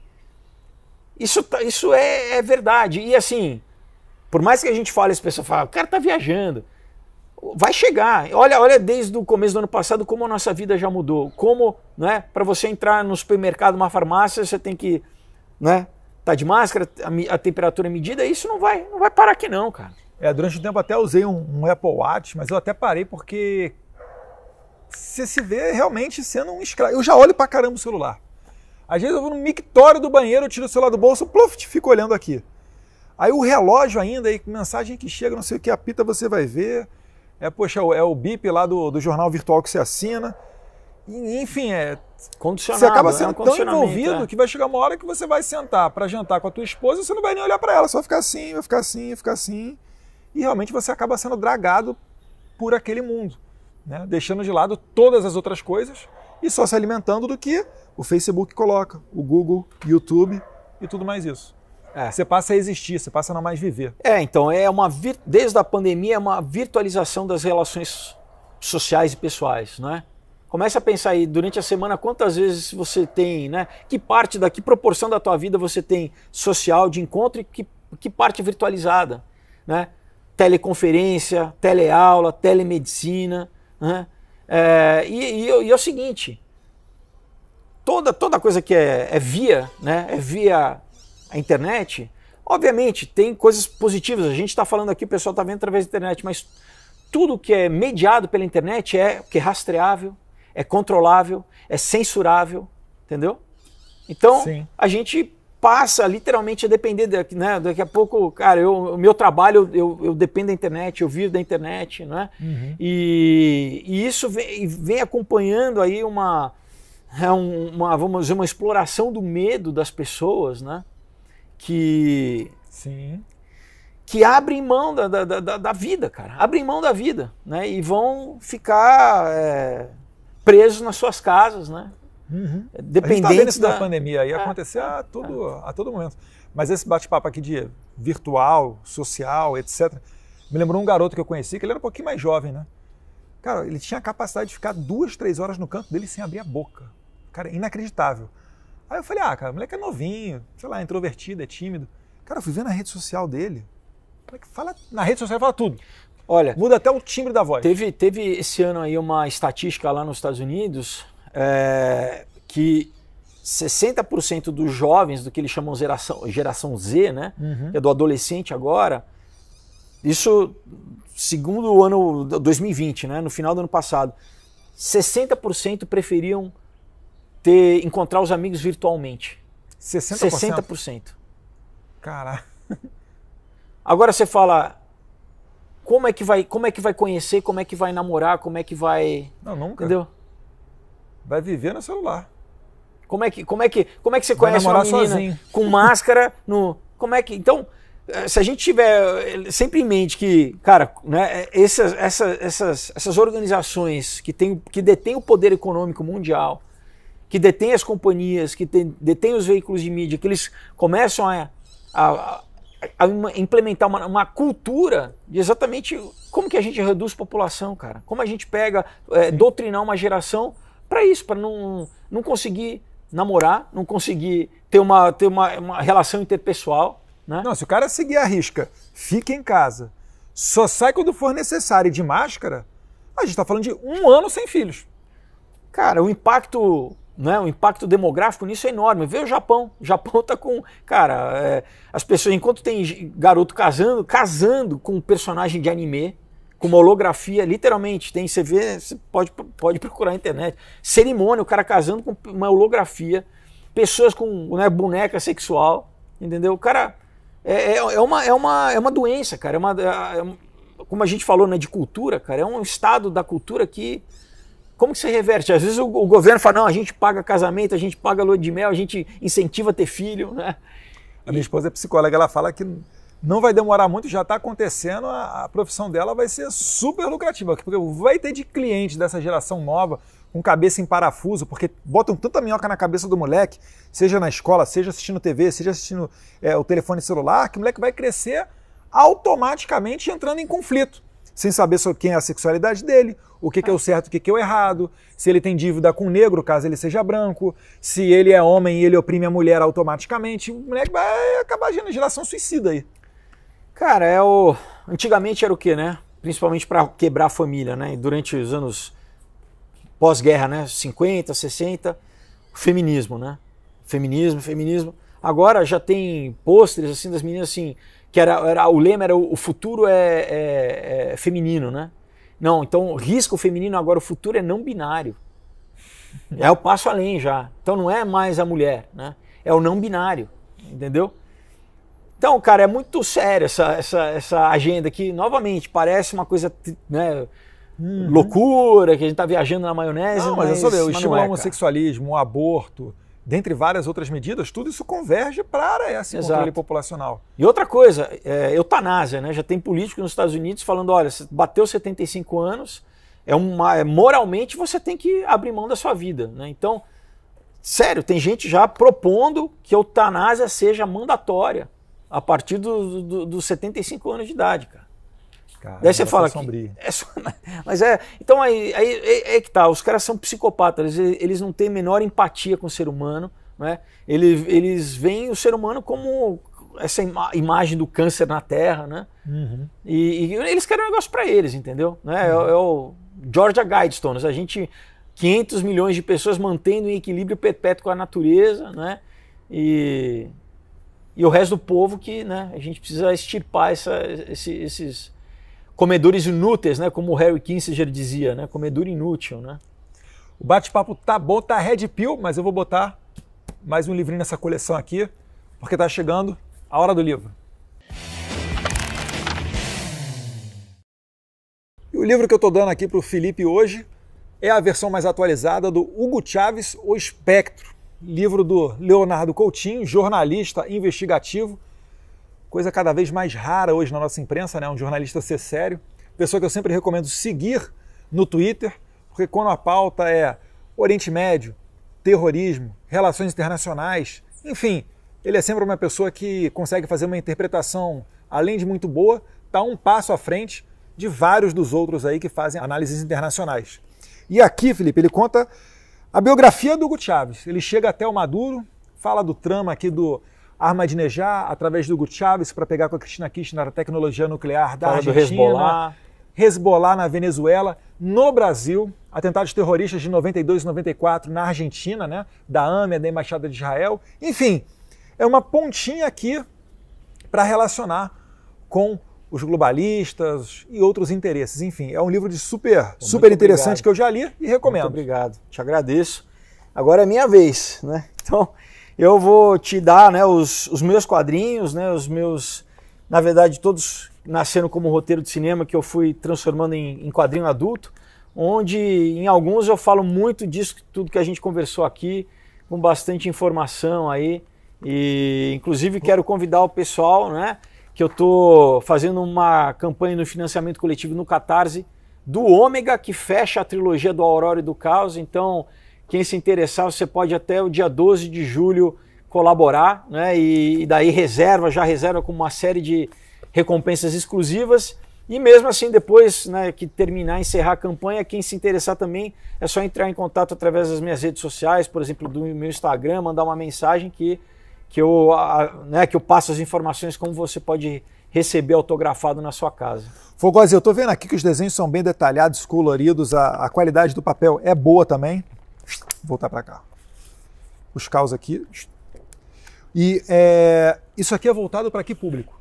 isso é verdade. E assim, por mais que a gente fale, as pessoas falam, o cara tá viajando. Vai chegar. Olha desde o começo do ano passado como a nossa vida já mudou. Como, né, para você entrar no supermercado, numa farmácia, você tem que, né, tá de máscara, a temperatura é medida, isso não vai parar aqui não, cara. Durante um tempo até usei um Apple Watch, mas eu até parei porque você se vê realmente sendo um escravo. Eu já olho pra caramba o celular. Às vezes eu vou no mictório do banheiro, eu tiro o celular do bolso, pluf, fico olhando aqui. Aí o relógio ainda, aí mensagem que chega, não sei o que, apita, você vai ver. Poxa, é o bip lá do jornal virtual que você assina. Enfim, condicionado, você acaba sendo tão envolvido que vai chegar uma hora que você vai sentar para jantar com a tua esposa e você não vai nem olhar para ela, só vai ficar assim, vai ficar assim, vai ficar assim. E realmente você acaba sendo dragado por aquele mundo, né? Deixando de lado todas as outras coisas e só se alimentando do que o Facebook coloca, o Google, YouTube e tudo mais isso. Você passa a existir, você passa a não mais viver. Então desde a pandemia é uma virtualização das relações sociais e pessoais, né? Comece a pensar aí, durante a semana, quantas vezes você tem, né? Que proporção da tua vida você tem social, de encontro, e que parte virtualizada, né? Teleconferência, teleaula, telemedicina, né? E é o seguinte, toda coisa que é via, né? É via a internet, obviamente tem coisas positivas, a gente está falando aqui, o pessoal está vendo através da internet, mas tudo que é mediado pela internet é rastreável, é controlável, é censurável, entendeu? Então, a gente passa literalmente a depender, né? Daqui a pouco, cara, o meu trabalho, eu dependo da internet, eu vivo da internet, né? Uhum. E isso vem acompanhando aí vamos dizer, uma exploração do medo das pessoas, né? Que abrem mão da vida, cara. Abrem mão da vida, né? E vão ficar presos nas suas casas, né? Uhum. Dependentes a gente tá vendo isso da pandemia aí acontecer a todo momento. Mas esse bate-papo aqui de virtual, social, etc. Me lembrou um garoto que eu conheci, que ele era um pouquinho mais jovem, né? Cara, ele tinha a capacidade de ficar 2, 3 horas no canto dele sem abrir a boca. Cara, inacreditável. Aí eu falei, cara, o moleque é novinho, sei lá, introvertido, é tímido. Cara, eu fui ver na rede social dele. O moleque fala, na rede social fala tudo. Olha, muda até o timbre da voz. Teve esse ano aí uma estatística lá nos Estados Unidos que 60% dos jovens, do que eles chamam geração Z, né? Uhum. Que é do adolescente agora, isso segundo o ano 2020, né? No final do ano passado, 60% preferiam encontrar os amigos virtualmente. 60%? 60%. Caraca. Agora você fala, como é que vai conhecer, como é que vai namorar, como é que vai... Não, nunca. Entendeu? Vai viver no celular. Como é que você conhece uma menina sozinho, com máscara no... Como é que... Então, se a gente tiver sempre em mente que, cara, né, essas organizações que detêm o poder econômico mundial, que detêm as companhias, que detêm os veículos de mídia, que eles começam a implementar uma cultura de exatamente como que a gente reduz população, cara. Como a gente pega, doutrinar uma geração para isso, para não conseguir namorar, não conseguir ter uma relação interpessoal. Né? Não, se o cara seguir a risca, fica em casa, só sai quando for necessário e de máscara, a gente está falando de 1 ano sem filhos. Cara, o impacto demográfico nisso é enorme. Vê o Japão. O Japão tá com... Cara, as pessoas, enquanto tem garoto casando com um personagem de anime, com uma holografia, literalmente, você pode procurar na internet. Cerimônia, o cara casando com uma holografia, pessoas com boneca sexual, entendeu? O cara... É uma doença, cara. Como a gente falou, né, de cultura, cara, é um estado da cultura que... Como que você reverte? Às vezes o governo fala, não, a gente paga casamento, a gente paga lua de mel, a gente incentiva a ter filho, né? A minha esposa é psicóloga, ela fala que não vai demorar muito, já está acontecendo, a profissão dela vai ser super lucrativa, porque vai ter de cliente dessa geração nova, com cabeça em parafuso, porque botam tanta minhoca na cabeça do moleque, seja na escola, seja assistindo TV, seja assistindo o telefone celular, que o moleque vai crescer automaticamente entrando em conflito, sem saber sobre quem é a sexualidade dele, o que é o certo, o que é o errado, se ele tem dívida com o negro, caso ele seja branco, se ele é homem e ele oprime a mulher automaticamente, o moleque vai acabar gerando geração suicida aí. Cara, antigamente era o quê, né? Principalmente para quebrar a família, né? Durante os anos pós-guerra, né? 50, 60, o feminismo, né? Feminismo. Agora já tem pôsteres assim das meninas assim, que o lema era o futuro é feminino, né? Não, então risca o feminino, agora o futuro é não binário. É o passo além já. Então não é mais a mulher, né? É o não binário, entendeu? Então, cara, é muito sério essa agenda que, novamente, parece uma coisa, né, loucura, que a gente tá viajando na maionese. Não, mas o estímulo ao homossexualismo, o aborto, dentre várias outras medidas, tudo isso converge para esse controle populacional. E outra coisa, eutanásia, né? Já tem político nos Estados Unidos falando, olha, você bateu 75 anos, moralmente você tem que abrir mão da sua vida, né? Então, sério, tem gente já propondo que a eutanásia seja mandatória a partir dos 75 anos de idade, cara. Daí você fala que... Mas então aí que tá, os caras são psicopatas, eles não têm a menor empatia com o ser humano, né? Eles veem o ser humano como essa imagem do câncer na Terra, né? Uhum. E eles querem um negócio para eles, entendeu? Né? É o Georgia Guidestones, 500 milhões de pessoas mantendo em equilíbrio perpétuo com a natureza, né? E o resto do povo que, né, a gente precisa extirpar esses comedores inúteis, né, como o Harry Kissinger dizia, né, comedor inútil, né? O bate-papo tá bom, tá red pill, mas eu vou botar mais um livrinho nessa coleção aqui, porque está chegando a hora do livro. E o livro que eu estou dando aqui para o Felipe hoje é a versão mais atualizada do Hugo Chávez, O Espectro, livro do Leonardo Coutinho, jornalista investigativo, coisa cada vez mais rara hoje na nossa imprensa, né? Um jornalista ser sério, pessoa que eu sempre recomendo seguir no Twitter, porque quando a pauta é Oriente Médio, terrorismo, relações internacionais, enfim, ele é sempre uma pessoa que consegue fazer uma interpretação, além de muito boa, está um passo à frente de vários dos outros aí que fazem análises internacionais. E aqui, Felipe, ele conta a biografia do Hugo Chávez. Ele chega até o Maduro, fala do trama aqui do Ahmadinejad, através do Hugo Chávez, para pegar com a Cristina Kirchner a tecnologia nuclear da Argentina, Hezbollah na Venezuela, no Brasil, atentados terroristas de 92 e 94 na Argentina, né, da AMIA, da Embaixada de Israel. Enfim, é uma pontinha aqui para relacionar com os globalistas e outros interesses. Enfim, é um livro de super interessante que eu já li e recomendo. Muito obrigado, te agradeço. Agora é minha vez, né? Então, eu vou te dar, né, os meus quadrinhos, né, os meus, na verdade, todos nasceram como roteiro de cinema que eu fui transformando em quadrinho adulto, onde em alguns eu falo muito disso, tudo que a gente conversou aqui, com bastante informação aí, e inclusive quero convidar o pessoal, né, que eu estou fazendo uma campanha no financiamento coletivo no Catarse do Ômega, que fecha a trilogia do Aurora e do Caos. Então, quem se interessar, você pode até o dia 12 de julho colaborar, né? E daí já reserva com uma série de recompensas exclusivas. E mesmo assim, depois, né, que terminar, encerrar a campanha, quem se interessar também é só entrar em contato através das minhas redes sociais, por exemplo, do meu Instagram, mandar uma mensagem que eu passo as informações como você pode receber autografado na sua casa. Fogosi, eu estou vendo aqui que os desenhos são bem detalhados, coloridos, a qualidade do papel é boa também. Vou voltar para cá. Os caos aqui. E isso aqui é voltado para que público?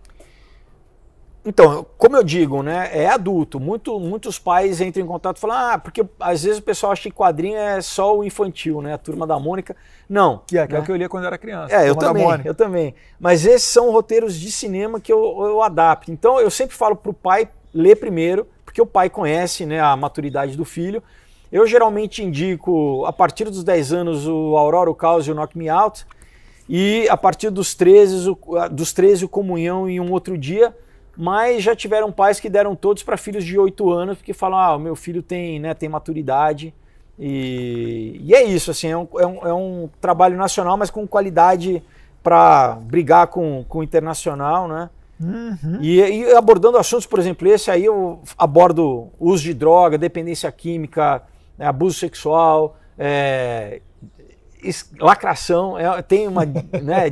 Então, como eu digo, né, é adulto. Muitos pais entram em contato e falam, porque às vezes o pessoal acha que quadrinho é só o infantil, né, a Turma da Mônica. Não. Que é o que eu lia quando eu era criança. Eu também. Mas esses são roteiros de cinema que eu adapto. Então, eu sempre falo para o pai ler primeiro, porque o pai conhece, né, a maturidade do filho. Eu geralmente indico, a partir dos 10 anos, o Aurora, o Caos e o Knock Me Out. E a partir dos 13, o Comunhão e um Outro Dia. Mas já tiveram pais que deram todos para filhos de 8 anos, porque falam, o meu filho tem maturidade. E é isso, assim, é um trabalho nacional, mas com qualidade para brigar com o internacional, né? Uhum. E abordando assuntos, por exemplo, esse aí eu abordo uso de droga, dependência química, abuso sexual, lacração, tem uma, né,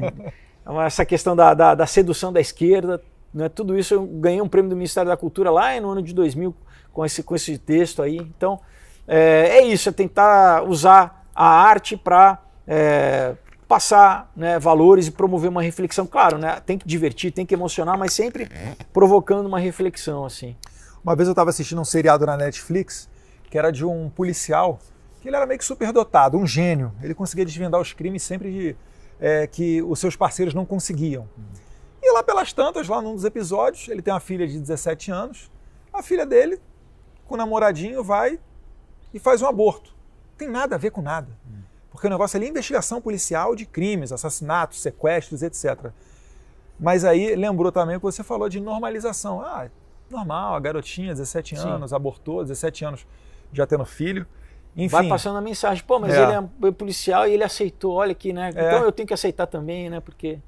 essa questão da sedução da esquerda. Né, tudo isso eu ganhei um prêmio do Ministério da Cultura lá no ano de 2000 com esse texto aí. Então é isso, é tentar usar a arte para passar, né, valores e promover uma reflexão. Claro, né, tem que divertir, tem que emocionar, mas sempre provocando uma reflexão, assim. Uma vez eu estava assistindo um seriado na Netflix que era de um policial que ele era meio que superdotado, um gênio. Ele conseguia desvendar os crimes sempre que os seus parceiros não conseguiam. E lá pelas tantas, lá num dos episódios, ele tem uma filha de 17 anos, a filha dele, com o namoradinho, vai e faz um aborto. Não tem nada a ver com nada. Porque o negócio ali é investigação policial de crimes, assassinatos, sequestros, etc. Mas aí lembrou também o que você falou de normalização. Normal, a garotinha, 17 anos, abortou, 17 anos já tendo filho. Enfim. Vai passando a mensagem, mas ele é policial e ele aceitou, olha aqui, né? Então eu tenho que aceitar também, né? Porque...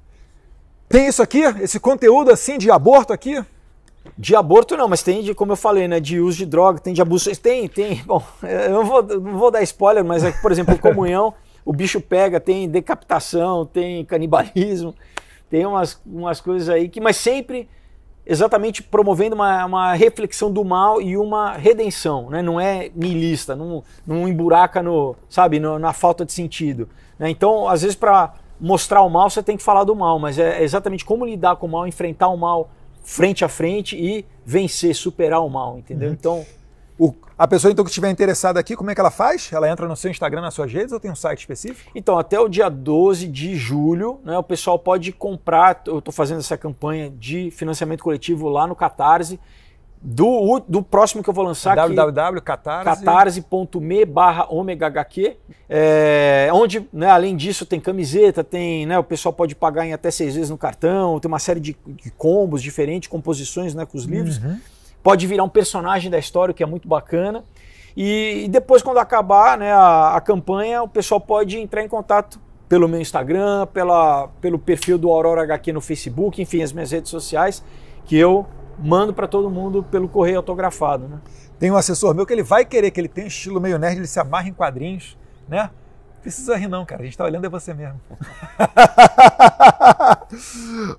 Tem isso aqui? Esse conteúdo assim de aborto aqui? De aborto não, mas tem como eu falei, né? De uso de droga, tem de abuso. Tem. Bom, eu não vou dar spoiler, mas por exemplo, Comunhão, o bicho pega, tem decapitação, tem canibalismo, tem umas coisas aí mas sempre exatamente promovendo uma reflexão do mal e uma redenção, né? Não é niilista, não emburaca na falta de sentido. Né? Então, às vezes, para mostrar o mal, você tem que falar do mal, mas é exatamente como lidar com o mal, enfrentar o mal frente a frente e vencer, superar o mal, entendeu? Então... A pessoa então que estiver interessada aqui, como é que ela faz? Ela entra no seu Instagram, nas suas redes, ou tem um site específico? Então, até o dia 12 de julho, né, o pessoal pode comprar, eu estou fazendo essa campanha de financiamento coletivo lá no Catarse, do próximo que eu vou lançar aqui, catarse.me/omegahq, onde, né, além disso, tem camiseta, tem, né, o pessoal pode pagar em até 6 vezes no cartão, tem uma série de combos diferentes, composições, né, com os livros. Pode virar um personagem da história, o que é muito bacana. E depois, quando acabar, né, a campanha, o pessoal pode entrar em contato pelo meu Instagram, pelo perfil do Aurora HQ no Facebook, enfim, as minhas redes sociais, que eu mando para todo mundo pelo correio autografado, né? Tem um assessor meu que ele vai querer, que ele tem um estilo meio nerd, ele se amarra em quadrinhos, né? Precisa rir não, cara, a gente tá olhando é você mesmo.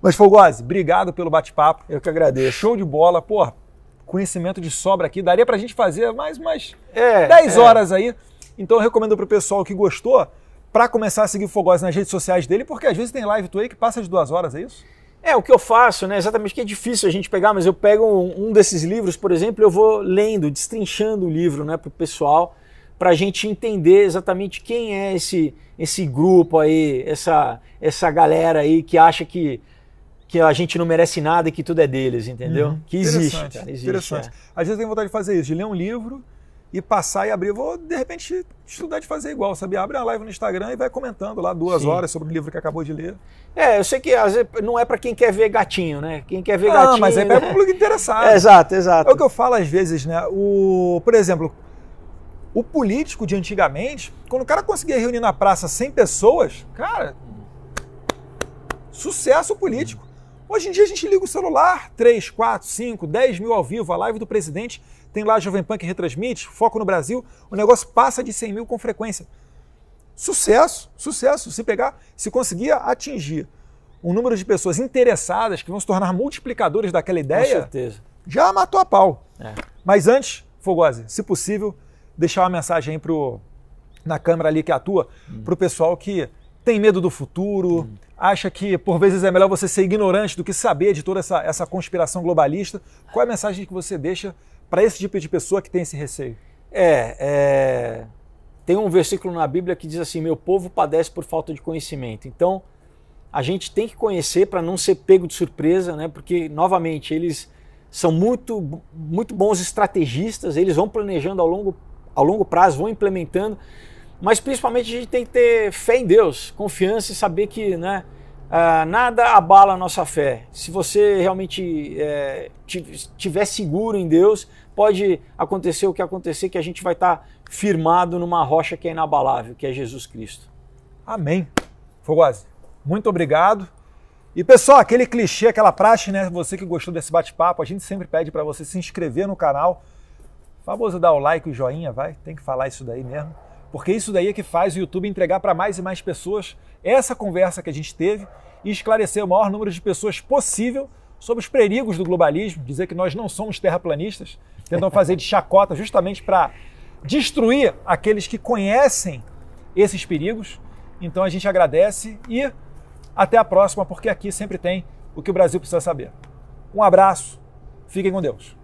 Mas, Fogosi, obrigado pelo bate-papo. Eu que agradeço. Show de bola, pô, conhecimento de sobra aqui, daria pra gente fazer mais 10 horas aí. Então eu recomendo pro pessoal que gostou, para começar a seguir o Fogosi nas redes sociais dele, porque às vezes tem live tua aí que passa de 2 horas, é isso? O que eu faço, né? Exatamente, que é difícil a gente pegar, mas eu pego um desses livros, por exemplo, eu vou lendo, destrinchando o livro, né, para o pessoal, para a gente entender exatamente quem é esse grupo aí, essa galera aí que acha que a gente não merece nada e que tudo é deles, entendeu? Que existe, cara, existe. Interessante. Às vezes eu tenho vontade de fazer isso, de ler um livro e passar e abrir. Eu vou, de repente, estudar de fazer igual, sabe? Abre uma live no Instagram e vai comentando lá 2 horas sobre o livro que acabou de ler. Eu sei que às vezes não é para quem quer ver gatinho, né? Quem quer ver gatinho... Não, mas é para o público interessado. Exato. É o que eu falo às vezes, né? Por exemplo, o político de antigamente, quando o cara conseguia reunir na praça 100 pessoas, cara, sucesso político. Hoje em dia a gente liga o celular, 3, 4, 5, 10 mil ao vivo, a live do presidente, tem lá a Jovem Pan que retransmite, Foco no Brasil, o negócio passa de 100 mil com frequência. Sucesso. Se conseguir atingir um número de pessoas interessadas que vão se tornar multiplicadores daquela ideia, com certeza, já matou a pau. Mas antes, Fogosi, se possível, deixar uma mensagem aí na câmera ali que atua, para o pessoal que tem medo do futuro, acha que por vezes é melhor você ser ignorante do que saber de toda essa conspiração globalista. Qual é a mensagem que você deixa para esse tipo de pessoa que tem esse receio? Tem um versículo na Bíblia que diz assim: meu povo padece por falta de conhecimento. Então, a gente tem que conhecer para não ser pego de surpresa, né? Porque, novamente, eles são muito, muito bons estrategistas, eles vão planejando ao longo prazo, vão implementando, mas principalmente a gente tem que ter fé em Deus, confiança e saber que, né, nada abala a nossa fé. Se você realmente estiver seguro em Deus, pode acontecer o que acontecer, que a gente vai estar firmado numa rocha que é inabalável, que é Jesus Cristo. Amém. Fogosi, muito obrigado. E pessoal, aquele clichê, aquela praxe, né? Você que gostou desse bate-papo, a gente sempre pede para você se inscrever no canal. Famoso dar o like e o joinha, vai? Tem que falar isso daí mesmo. Porque isso daí é que faz o YouTube entregar para mais e mais pessoas essa conversa que a gente teve e esclarecer o maior número de pessoas possível sobre os perigos do globalismo, dizer que nós não somos terraplanistas, tentam fazer de chacota justamente para destruir aqueles que conhecem esses perigos. Então a gente agradece e até a próxima, porque aqui sempre tem o que o Brasil precisa saber. Um abraço, fiquem com Deus.